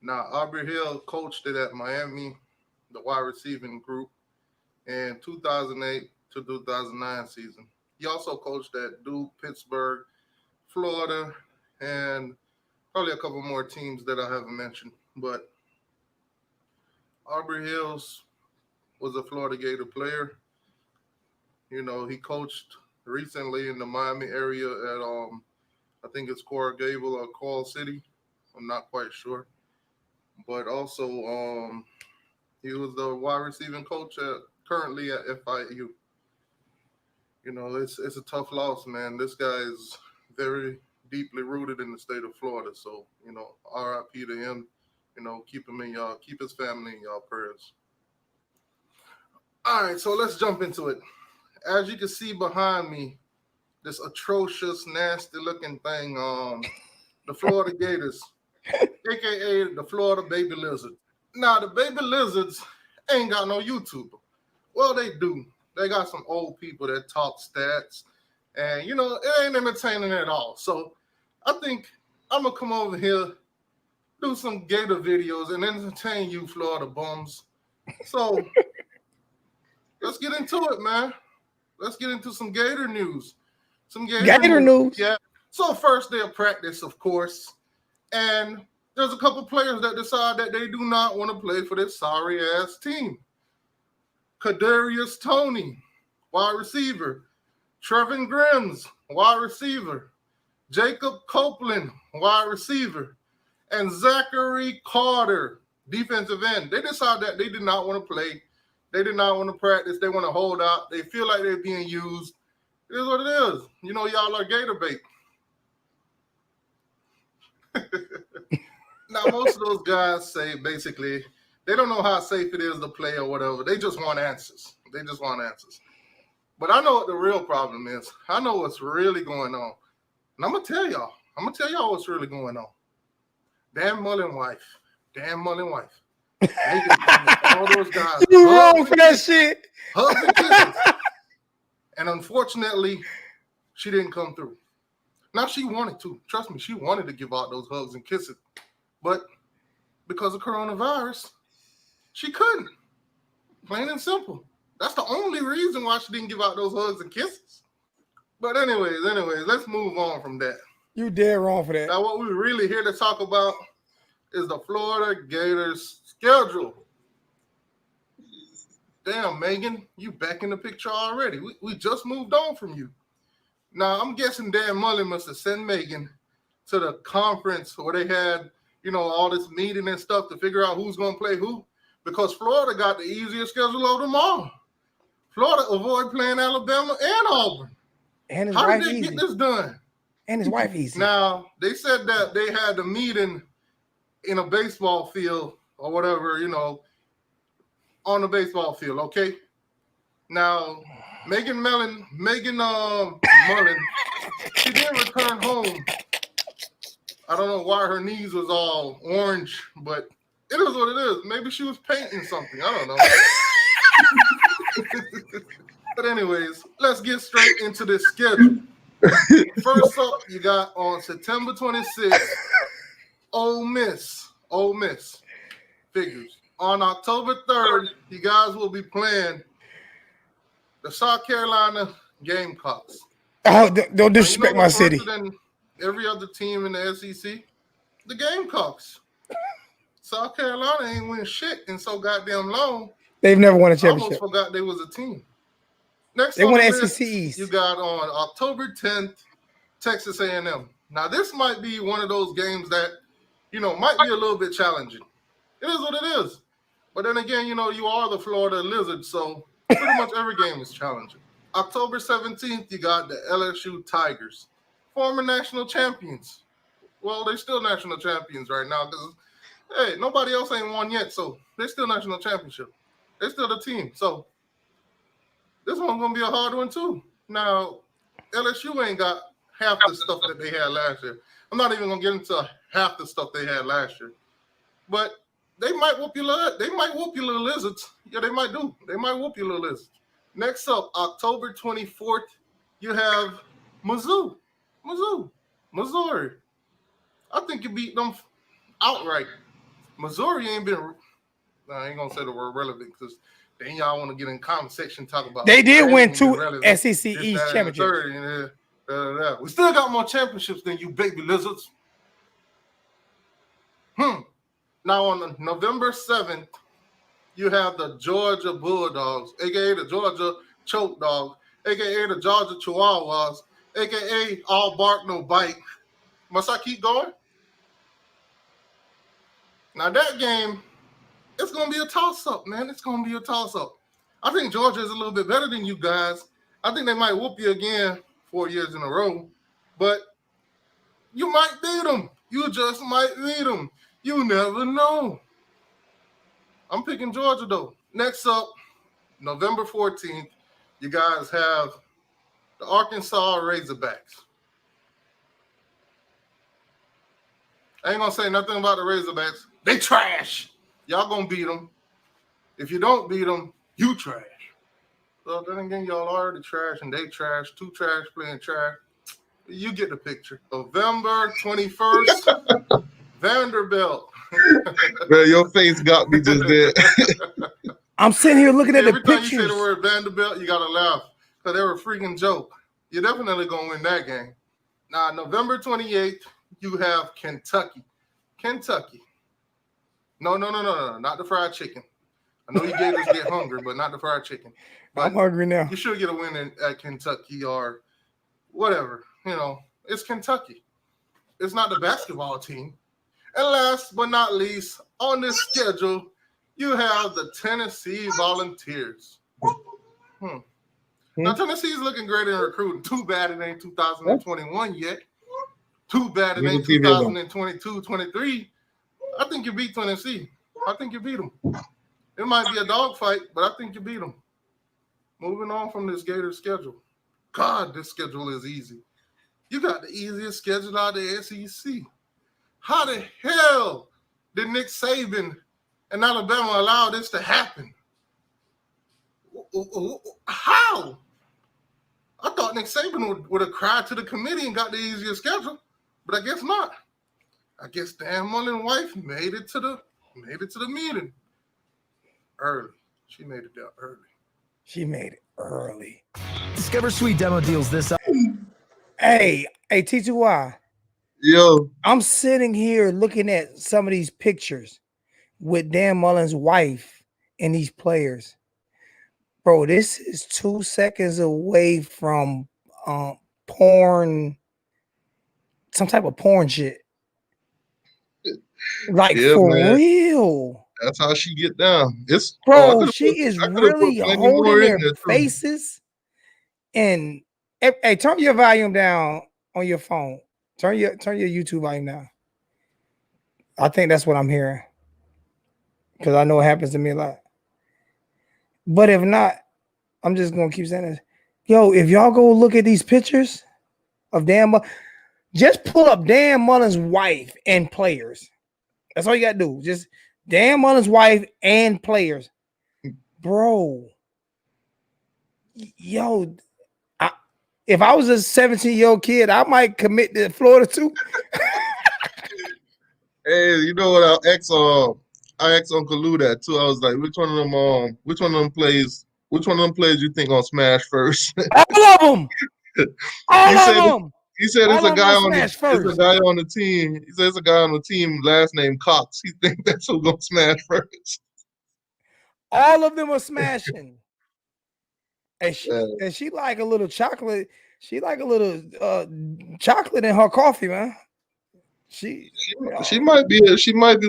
Now, Aubrey Hill coached it at Miami, the wide receiving group, in 2008 to 2009 season. He also coached at Duke, Pittsburgh, Florida, and probably a couple more teams that I haven't mentioned. But Aubrey Hills was a Florida Gator player. You know, he coached recently in the Miami area at I think it's Coral Gable or Coral City. I'm not quite sure. But also he was the wide receiving coach currently at FIU. You know, it's a tough loss, man. This guy is very, deeply rooted in the state of Florida. So, RIP to him. Keep his family in y'all prayers. All right, so let's jump into it. As you can see behind me, this atrocious, nasty-looking thing, the Florida Gators, a.k.a. the Florida Baby Lizard. Now, the Baby Lizards ain't got no YouTube. Well, they do. They got some old people that talk stats, and, it ain't entertaining at all. So I think I'm going to come over here, do some Gator videos, and entertain you Florida bums. So let's get into it, man. Let's get into some Gator news. Some Gator news. Yeah. So first day of practice, of course. And there's a couple players that decide that they do not want to play for this sorry-ass team. Kadarius Toney, wide receiver. Trevin Grims, wide receiver. Jacob Copeland, wide receiver. And Zachary Carter, defensive end. They decided that they did not want to play. They did not want to practice. They want to hold out. They feel like they're being used. It is what it is. Y'all are Gator bait. Now, most of those guys say basically they don't know how safe it is to play or whatever. They just want answers. But I know what the real problem is. I know what's really going on. And I'm going to tell y'all. What's really going on. Dan Mullen wife. All those guys. You wrong for that shit. Hugs and kisses. And unfortunately, she didn't come through. Now, she wanted to. Trust me, she wanted to give out those hugs and kisses. But because of coronavirus, she couldn't. Plain and simple. That's the only reason why she didn't give out those hugs and kisses. But anyways, let's move on from that. You dead wrong for that. Now, what we're really here to talk about is the Florida Gators schedule. Damn, Megan, you back in the picture already. We just moved on from you. Now, I'm guessing Dan Mullen must have sent Megan to the conference where they had, all this meeting and stuff to figure out who's going to play who, because Florida got the easiest schedule of them all. Florida avoid playing Alabama and Auburn. And his How wife did they easy. get this done? And his wife easy. Now, they said that they had the meeting in a baseball field or whatever, on the baseball field, okay? Now, Megan Mullen, she did return home. I don't know why her knees was all orange, but it is what it is. Maybe she was painting something. I don't know. But anyways, let's get straight into this schedule. First up, you got on September 26th, Ole Miss. Figures. On October 3rd, you guys will be playing the South Carolina Gamecocks. Oh, don't disrespect my city. Than every other team in the SEC, the Gamecocks. South Carolina ain't win shit in so goddamn long. They've never won a I championship. almost forgot they was a team. Next, they won the SEC East. You got on October 10th, Texas A&M. Now, this might be one of those games that, might be a little bit challenging. It is what it is. But then again, you are the Florida Lizards, so pretty much every game is challenging. October 17th, you got the LSU Tigers, former national champions. Well, they're still national champions right now because, hey, nobody else ain't won yet, so they're still national championship. They're still the team. So this one's going to be a hard one, too. Now, LSU ain't got half the stuff that they had last year. I'm not even going to get into half the stuff they had last year. But they might whoop your little Lizards. Yeah, they might do. They might whoop your little Lizards. Next up, October 24th, you have Missouri. I think you beat them outright. Missouri ain't been – I ain't going to say the word relevant because then y'all want to get in the comment section talk about – They did win 2 SEC East championships. We still got more championships than you baby Lizards. Now, on November 7th, you have the Georgia Bulldogs, a.k.a. the Georgia Choke Dogs, a.k.a. the Georgia Chihuahuas, a.k.a. All Bark No Bite. Must I keep going? Now, that game, it's going to be a toss-up, man. It's going to be a toss-up. I think Georgia is a little bit better than you guys. I think they might whoop you again 4 years in a row. But You might beat them. You just might beat them. You never know. I'm picking Georgia, though. Next up, November 14th, you guys have the Arkansas Razorbacks. I ain't going to say nothing about the Razorbacks. They trash. Y'all going to beat them. If you don't beat them, you trash. Well, then again, y'all already trash and they trash. Two trash playing trash. You get the picture. November 21st, Vanderbilt. Man, your face got me just there. I'm sitting here looking at the Every time pictures. you say the word Vanderbilt, you got to laugh because they're a freaking joke. You're definitely going to win that game. Now, November 28th, you have Kentucky. Kentucky. No, not the fried chicken. I know you Gators get hungry, but not the fried chicken. But I'm hungry now. You should get a win at Kentucky or whatever. You know, it's Kentucky. It's not the basketball team. And last but not least, on this schedule, you have the Tennessee Volunteers. Now, Tennessee's looking great in recruiting. Too bad it ain't 2021 yet. Too bad it ain't 2022, 23. I think you beat Tennessee. I think you beat them. It might be a dogfight, but I think you beat them. Moving on from this Gator schedule. God, this schedule is easy. You got the easiest schedule out of the SEC. How the hell did Nick Saban and Alabama allow this to happen? How? I thought Nick Saban would have cried to the committee and got the easiest schedule, but I guess not. I guess Dan Mullen's wife made it to the meeting early. She made it there early. She made it early. Discover sweet demo deals this up. Hey, T2Y. Yo. I'm sitting here looking at some of these pictures with Dan Mullen's wife and these players. Bro, this is 2 seconds away from porn, some type of porn shit. Like, yeah, for man. Real. That's how she get down. It's Bro, she is really holding their faces. And hey, turn your volume down on your phone. Turn your YouTube volume down. I think that's what I'm hearing. Because I know it happens to me a lot. But if not, I'm just gonna keep saying this. Yo, if y'all go look at these pictures of Dan Mullen, just pull up Dan Mullen's wife and players. That's all you gotta do. Just Dan Mullen's wife and players. Bro. Yo, if I was a 17-year-old kid, I might commit to Florida too. Hey, you know what? I asked Uncle Lou that too. I was like, which one of them plays you think gonna smash first? All of them. All of them. He said it's a guy on the team. He said it's a guy on the team, last name Cox. He think that's who's gonna smash first. All of them are smashing. And she like a little chocolate. She like a little chocolate in her coffee, man. She might be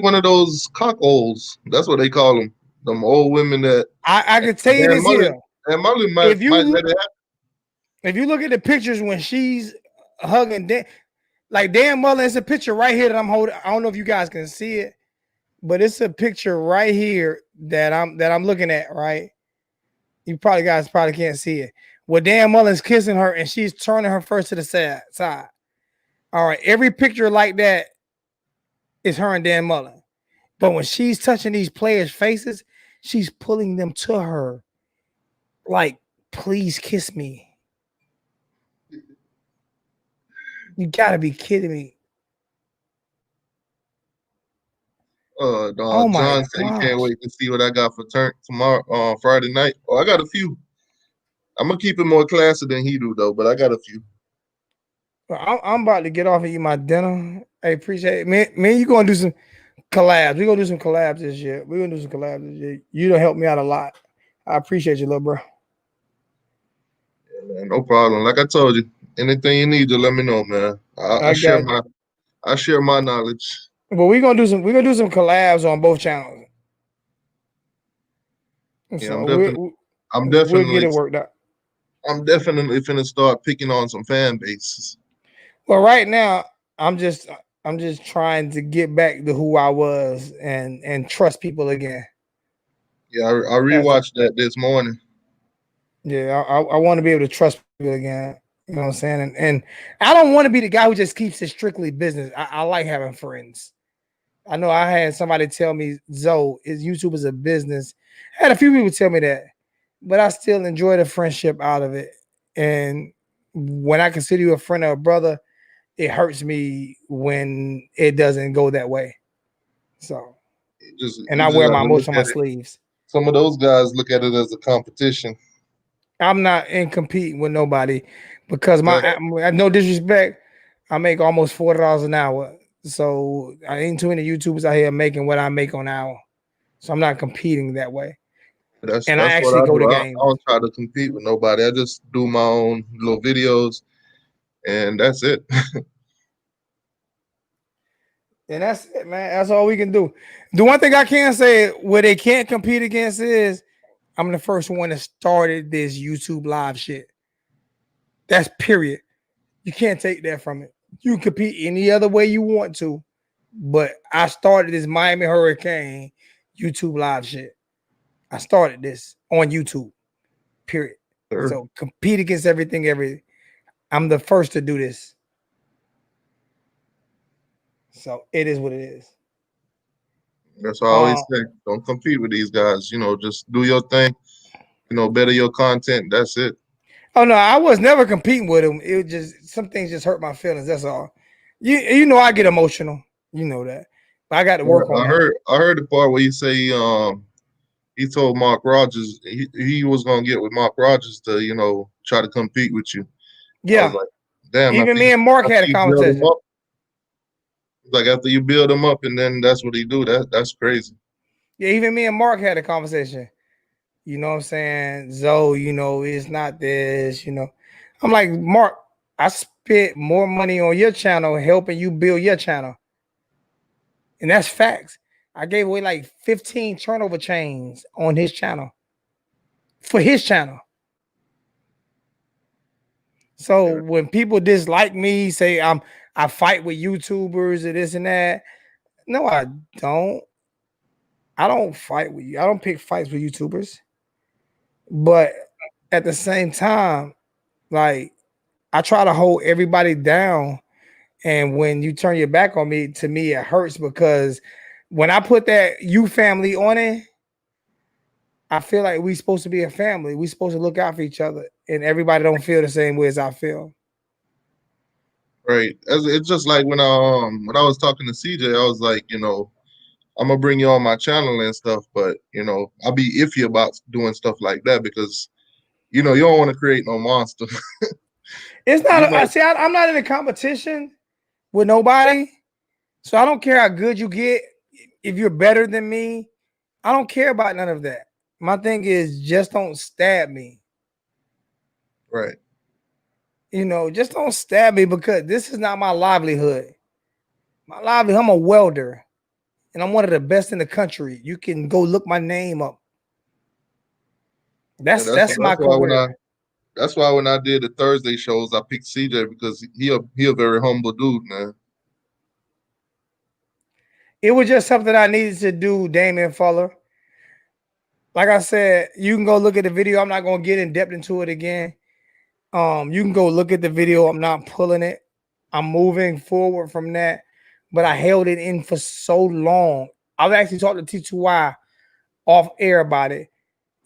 one of those cockholes. That's what they call them. Them old women that I can tell you this here. And Molly might let it happen. If you look at the pictures when she's hugging Dan, like Dan Mullen, it's a picture right here that I'm holding. I don't know if you guys can see it, but it's a picture right here that I'm looking at, right? You guys can't see it. Where Dan Mullen's kissing her and she's turning her first to the side. All right, every picture like that is her and Dan Mullen. But when she's touching these players' faces, she's pulling them to her. Like, please kiss me. You gotta be kidding me. Oh John said he can't wait to see what I got for turn tomorrow, Friday night. Oh, I got a few. I'm gonna keep it more classy than he do though, but I got a few. Well, I'm about to get off and eat my dinner. I appreciate it. Man, you gonna do some collabs. We're gonna do some collabs this year. You done helped me out a lot. I appreciate you, little bro. Yeah, man, no problem. Like I told you, anything you need, just let me know, man. I share my knowledge. Well, we're gonna do some collabs on both channels. Yeah, So I'm definitely we'll get it worked out. I'm definitely finna start picking on some fan bases. Well, right now, I'm just trying to get back to who I was and trust people again. Yeah, I rewatched that this morning. Yeah, I want to be able to trust people again. You know what I'm saying? And I don't want to be the guy who just keeps it strictly business. I like having friends. I know I had somebody tell me, Zoe, YouTube is a business. I had a few people tell me that, but I still enjoy the friendship out of it. And when I consider you a friend or a brother, it hurts me when it doesn't go that way. So, and I You just wear got my to look emotion on my at it. sleeves. Some of those guys look at it as a competition. I'm not in competing with nobody because Right. no disrespect, I make almost $40 an hour. So I ain't too many YouTubers out here making what I make on an hour. So I'm not competing that way. That's And I what actually I go do. to I games. don't try to compete with nobody. I just do my own little videos, and that's it. And that's it, man. That's all we can do. The one thing I can say where they can't compete against is I'm the first one that started this YouTube live shit. That's period. You can't take that from it. You can compete any other way you want to, but I started this Miami Hurricane YouTube live shit. I started this on YouTube, period. Sure. So compete against everything. I'm the first to do this. So it is what it is. That's what I always say. Don't compete with these guys. Just do your thing. Better your content. That's it. Oh no, I was never competing with him. It was just some things just hurt my feelings. That's all. You know I get emotional. You know that. But I got to work on I that. heard the part where you say he told Mark Rogers he was gonna get with Mark Rogers to try to compete with you. I was Yeah. like, damn. Even me and Mark had a conversation. Like after you build him up, and then that's what he do. That's crazy. Yeah, even me and Mark had a conversation. You know what I'm saying? Zoe, it's not this, I'm like, Mark, I spent more money on your channel helping you build your channel. And that's facts. I gave away like 15 turnover chains on his channel. For his channel. So when people dislike me, say I fight with YouTubers and this and that. No, I don't. I don't fight with you. I don't pick fights with YouTubers. But at the same time, like I try to hold everybody down. And when you turn your back on me, to me, it hurts because when I put that you family on it, I feel like we supposed to be a family. We supposed to look out for each other. And everybody don't feel the same way as I feel. Right. It's just like when I was talking to CJ, I was like, I'm gonna bring you on my channel and stuff, but I'll be iffy about doing stuff like that because you don't want to create no monster. It's not. I'm not in a competition with nobody, so I don't care how good you get. If you're better than me, I don't care about none of that. My thing is just don't stab me. Right. Just don't stab me because this is not my livelihood. My livelihood, I'm a welder, and I'm one of the best in the country. You can go look my name up. That's my career. That's why when I did the Thursday shows, I picked CJ because he a very humble dude, man. It was just something I needed to do, Damian Fuller. Like I said, you can go look at the video. I'm not going to get in depth into it again. You can go look at the video. I'm not pulling it. I'm moving forward from that. But I held it in for so long. I've actually talked to T2Y off air about it.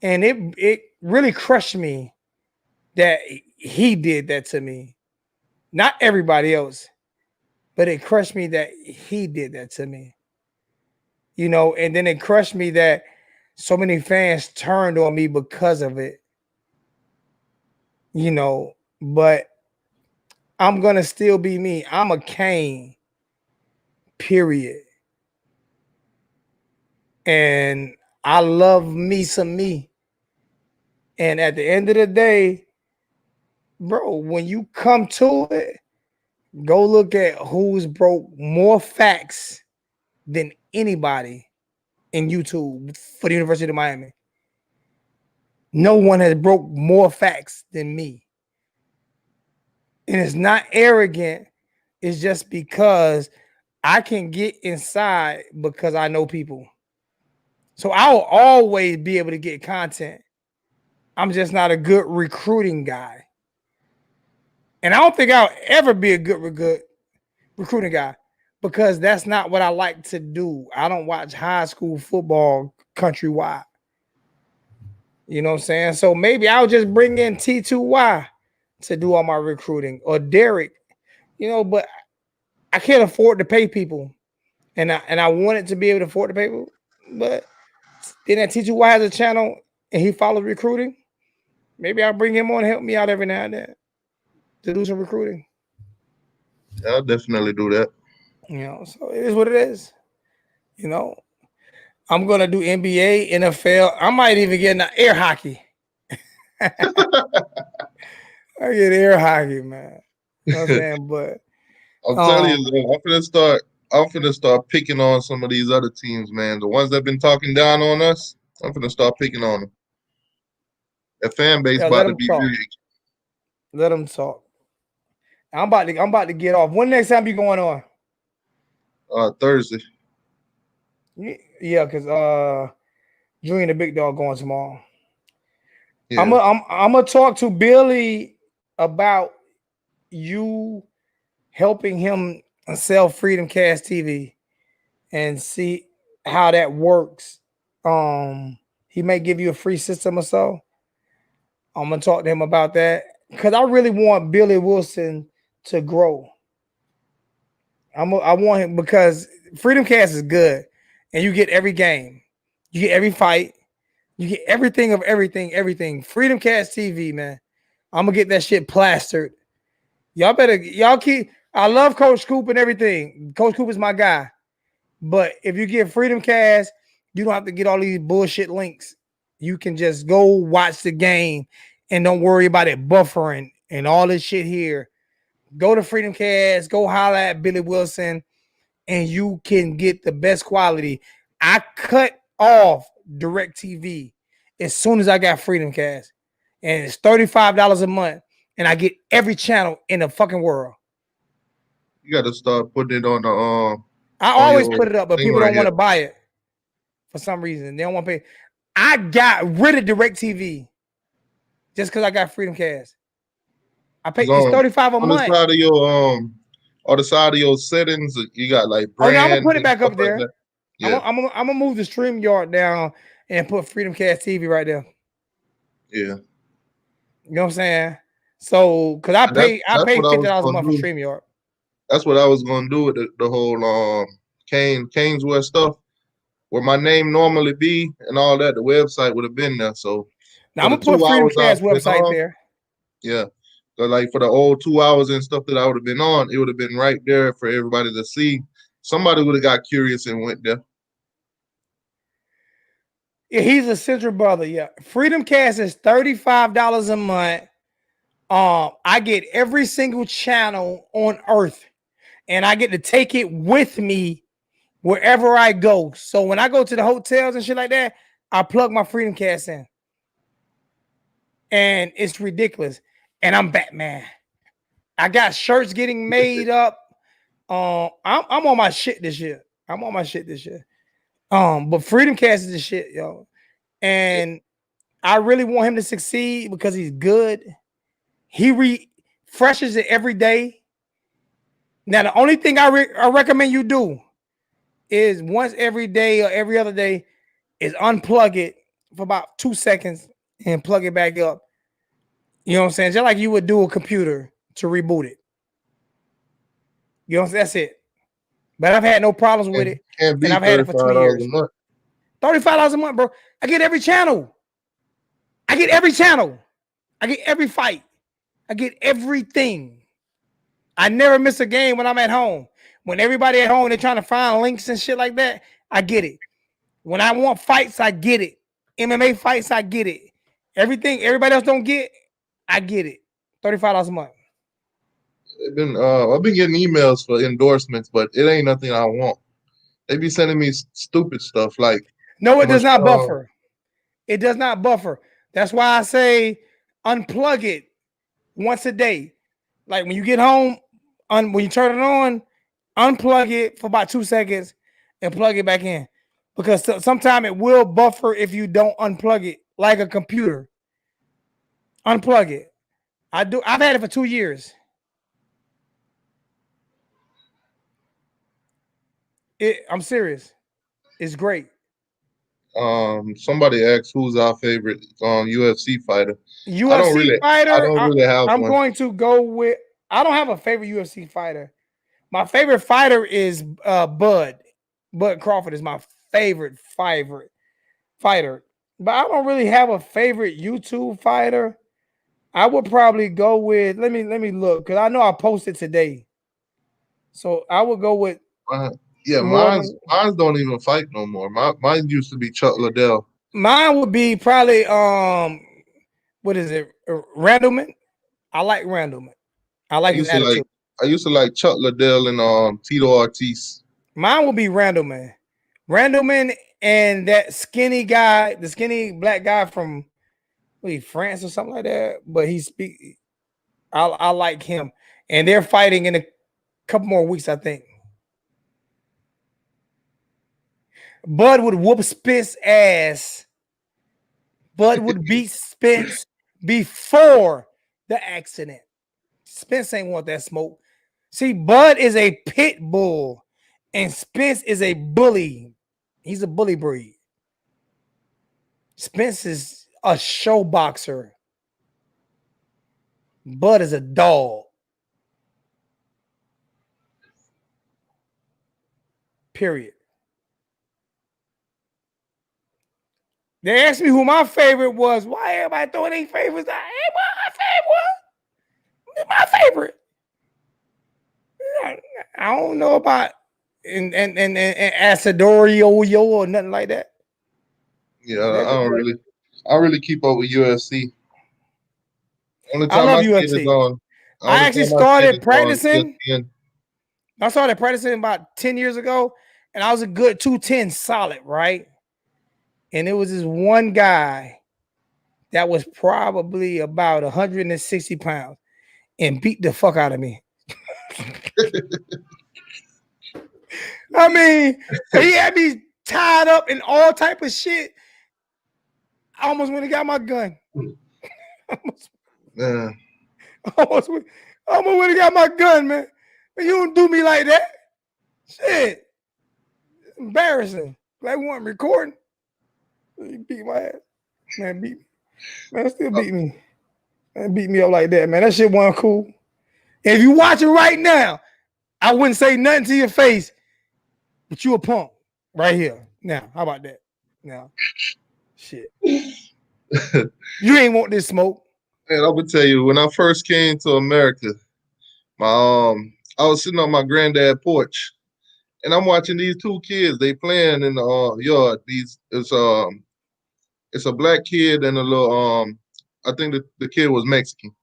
And it really crushed me that he did that to me. Not everybody else. But it crushed me that he did that to me. And then it crushed me that so many fans turned on me because of it. But I'm gonna still be me. I'm a Kane, period. And I love me some me. And at the end of the day, bro, when you come to it, go look at who's broke more facts than anybody in YouTube for the University of Miami. No one has broke more facts than me. And it's not arrogant is just because I can get inside because I know people. So I will always be able to get content. I'm just not a good recruiting guy. And I don't think I'll ever be a good recruiting guy because that's not what I like to do. I don't watch high school football countrywide. You know what I'm saying? So maybe I'll just bring in T2Y to do all my recruiting or Derek, but I can't afford to pay people. And I wanted to be able to afford to pay people, but then that T2Y has a channel and he follows recruiting. Maybe I'll bring him on and help me out every now and then to do some recruiting. Yeah, I'll definitely do that. So it is what it is. I'm gonna do NBA, NFL. I might even get into air hockey. I get air hockey, man. You know what I'm saying? But I'm telling you, man, I'm finna start picking on some of these other teams, man. The ones that been talking down on us, I'm finna start picking on them. The fan base about to be big. Let them talk. I'm about to get off. When next time you going on? Thursday. Yeah, because Junior the big dog going tomorrow. Yeah. I'm gonna talk to Billy about you helping him sell Freedom Cast TV and see how that works. He may give you a free system or so. I'm gonna talk to him about that because I really want Billy Wilson to grow. I want him because Freedom Cast is good, and you get every game, you get every fight, you get everything of everything. Freedom Cast TV, man. I'm gonna get that shit plastered. Y'all keep. I love Coach Coop and everything. Coach Coop is my guy, but if you get Freedom Cast, you don't have to get all these bullshit links. You can just go watch the game and don't worry about it buffering and all this shit here. Go to Freedom Cast, go holler at Billy Wilson, and you can get the best quality. I cut off DirecTV as soon as I got Freedom Cast, and it's $35 a month, and I get every channel in the fucking world. You got to start putting it on the I always put it up, but people don't want to buy it for some reason. They don't want to pay. I got rid of DirecTV just because I got Freedom Cast. I pay it's $35 a month. On the side of your settings, you got like brand. I'm gonna put it back up there. Like yeah. I'm gonna move the StreamYard down and put Freedom Cast TV right there. Yeah. You know what I'm saying? So, because I pay $50 a month for StreamYard. That's what I was gonna do with the whole Canesware stuff, where my name normally be and all that. The website would have been there. So now I'm gonna put Freedom Cast website there. Yeah. So like for the old 2 hours and stuff that I would have been on, it would have been right there for everybody to see. Somebody would have got curious and went there. Yeah, he's a Central brother. Yeah. Freedom Cast is $35 a month. I get every single channel on earth, and I get to take it with me wherever I go. So when I go to the hotels and shit like that, I plug my Freedom Cast in. And it's ridiculous. And I'm Batman. I got shirts getting made up. I'm on my shit this year. But Freedom Cast is the shit, yo. And I really want him to succeed because he's good. He refreshes it every day. Now, the only thing I recommend you do is once every day or every other day is unplug it for about 2 seconds and plug it back up. You know what I'm saying? Just like you would do a computer to reboot it. You know what I'm saying? That's it. But I've had no problems with it. And I've had it for 2 years. $35 a month, bro. I get every channel. I get every fight. I get everything. I never miss a game when I'm at home. When everybody at home, they're trying to find links and shit like that, I get it. When I want fights, I get it. MMA fights, I get it. Everything everybody else don't get, I get it. $35 a month. I've been getting emails for endorsements, but it ain't nothing I want. They be sending me stupid stuff like. No, it does not buffer. It does not buffer. That's why I say unplug it once a day. Like when you get home, when you turn it on, unplug it for about 2 seconds and plug it back in, because sometimes it will buffer if you don't unplug it, like a computer. Unplug it. I've had it for 2 years. I'm serious. It's great. Somebody asked who's our favorite UFC fighter. I don't UFC really fighter. have I'm one. going to go with. I don't have a favorite UFC fighter. My favorite fighter is Bud. Bud Crawford is my favorite fighter. But I don't really have a favorite YouTube fighter. I would probably go with. Let me look, because I know I posted today. So I would go with. Mine's don't even fight no more. Mine used to be Chuck Liddell. Mine would be probably what is it? Randleman. I like Randleman. I like his attitude. I used to like Chuck Liddell and Tito Ortiz. Mine would be Randleman. Randleman and that skinny guy, the skinny black guy from France or something like that. But I like him. And they're fighting in a couple more weeks, I think. Bud would whoop Spence ass. Bud would beat Spence before the accident. Spence ain't want that smoke. See, Bud is a pit bull, and Spence is a bully. He's a bully breed. Spence is a show boxer. Bud is a dog. Period. They asked me who my favorite was. Why everybody throwing their favorites out? Hey, my favorite. I don't know about and Acidorio or nothing like that. Yeah, I really keep up with UFC. Only time I love UFC. UFC. I actually started practicing. I started practicing about 10 years ago, and I was a good 210 solid, right? And it was this one guy that was probably about 160 pounds and beat the fuck out of me. I mean, he had me tied up in all type of shit. I almost went and got my gun. Almost went and got my gun, man. But you don't do me like that. Shit. It's embarrassing. Like we weren't recording. He beat my ass. Man, beat me. Man, still beat me. Man, beat me up like that, man. That shit wasn't cool. If you watching right now, I wouldn't say nothing to your face, but you a punk right here. Now, how about that? Now, shit. You ain't want this smoke. Man, I'm gonna tell you, when I first came to America, I was sitting on my granddad's porch, and I'm watching these two kids. They playing in the yard. It's a black kid and a little I think the kid was Mexican.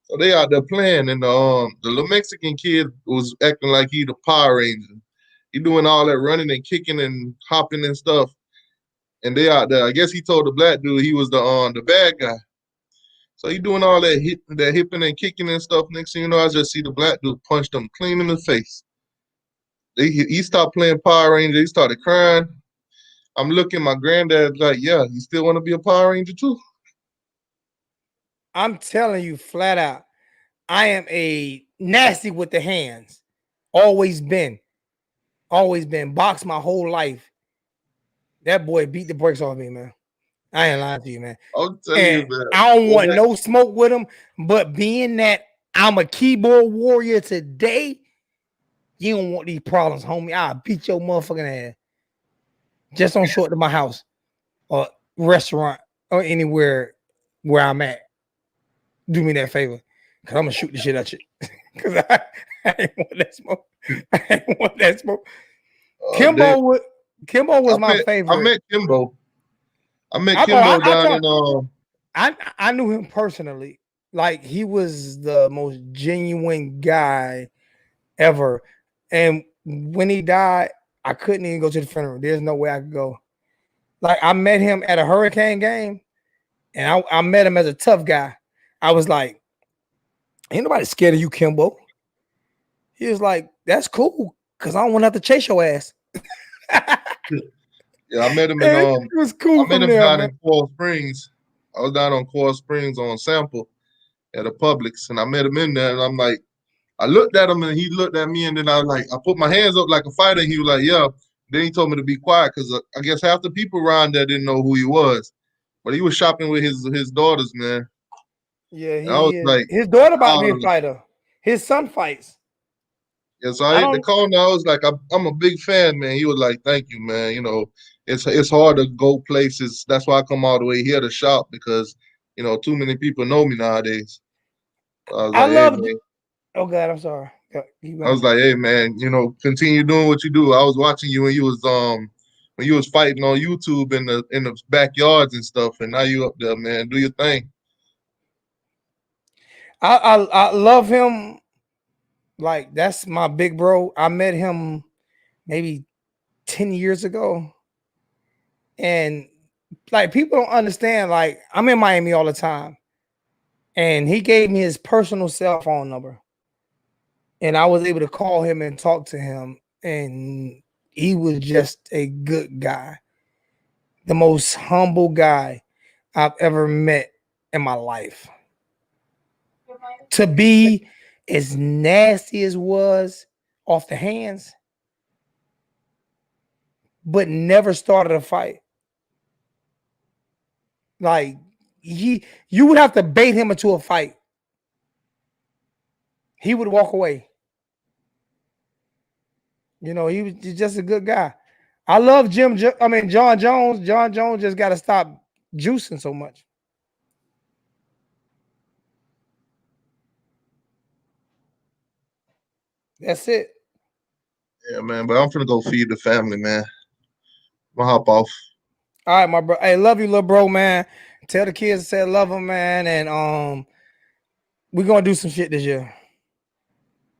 So they out there playing, and the little Mexican kid was acting like he the Power Ranger. He doing all that running and kicking and hopping and stuff. And they out there. I guess he told the black dude he was the bad guy. So he doing all that hipping and kicking and stuff. Next thing you know, I just see the black dude punched him clean in the face. He stopped playing Power Ranger. He started crying. I'm looking, my granddad's like, yeah, you still want to be a Power Ranger too? I'm telling you flat out, I am a nasty with the hands. Always been. Boxed my whole life. That boy beat the brakes off me, man. I ain't lying to you, man. I'll tell you, man. I don't want no smoke with him, but being that I'm a keyboard warrior today, you don't want these problems, homie. I'll beat your motherfucking ass. Just don't show up to my house or restaurant or anywhere where I'm at. Do me that favor, because I'm going to shoot the shit at you. Because I ain't want that smoke. Kimbo was my favorite. I met Kimbo. Down in I knew him personally. Like, he was the most genuine guy ever. And when he died, I couldn't even go to the funeral. There's no way I could go. Like, I met him at a Hurricane game, and I met him as a tough guy. I was like, ain't nobody scared of you, Kimbo. He was like, "That's cool, cause I don't want to have to chase your ass." Yeah, I met him in It was cool I met from him there, down man. in Coral Springs. I was down on Coral Springs on sample at a Publix, and I met him in there, and I'm like, I looked at him, and he looked at me, and then I put my hands up like a fighter, and he was like, yeah. Then he told me to be quiet because I guess half the people around there didn't know who he was, but he was shopping with his daughters, man. Yeah, And I was he is. like, His daughter about to be a wow. fighter. His son fights. Yeah, so I I hit the don't. corner. I was like, I'm a big fan, man. He was like, thank you, man. You know, it's hard to go places. That's why I come all the way here to shop because, you know, too many people know me nowadays. So I was I like, hey, love. man. Oh God, I'm sorry. Keep I was going. like, hey, man. You know, continue doing what you do. I was watching you when you was fighting on YouTube in the backyards and stuff, and now you up there, man. Do your thing. I love him. Like that's my big bro. I met him maybe 10 years ago, and like people don't understand. Like I'm in Miami all the time, and he gave me his personal cell phone number, and I was able to call him and talk to him, and he was just a good guy, the most humble guy I've ever met in my life. To be as nasty as was off the hands, but never started a fight. Like you would have to bait him into a fight. He would walk away. You know, he's just a good guy. I love John Jones. John Jones just got to stop juicing so much. That's it. Yeah, man. But I'm finna go feed the family, man. I'm gonna hop off. All right, my bro. Hey, love you, little bro, man. Tell the kids to say love them, man. And we're gonna do some shit this year.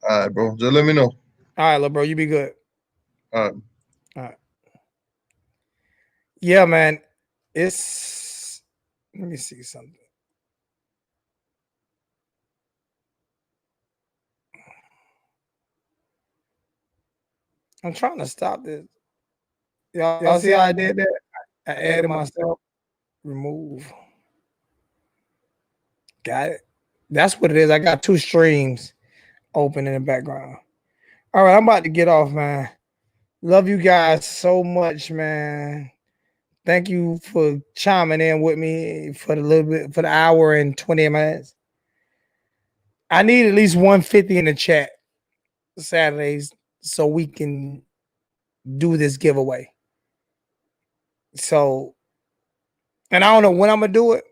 All right, bro. Just let me know. All right, little bro. You be good. All right. All right. Yeah, man. It's let me see something. I'm trying to stop this. Y'all see how I did that? I added myself. Remove. Got it. That's what it is. I got 2 streams open in the background. All right, I'm about to get off, man. Love you guys so much, man. Thank you for chiming in with me for the hour and 20 minutes. I need at least 150 in the chat Saturdays so we can do this giveaway. So, and I don't know when I'm gonna do it,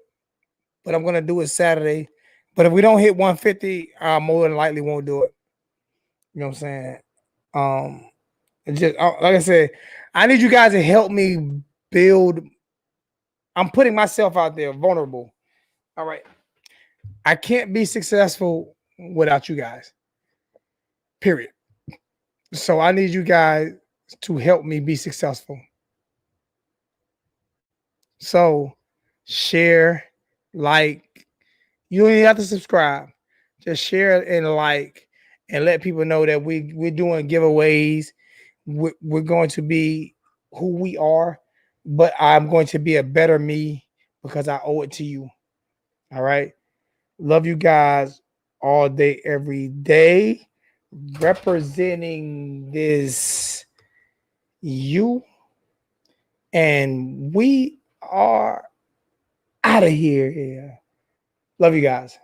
but I'm gonna do it Saturday. But if we don't hit 150, I more than likely won't do it. You know what I'm saying? Just like I said, I need you guys to help me build. I'm putting myself out there vulnerable. All right. I can't be successful without you guys. Period. So I need you guys to help me be successful. So share, like, you don't even have to subscribe. Just share and like and let people know that we're doing giveaways. We're going to be who we are, but I'm going to be a better me because I owe it to you. All right. Love you guys all day, every day. Representing this you. And we are out of here. Yeah. Love you guys.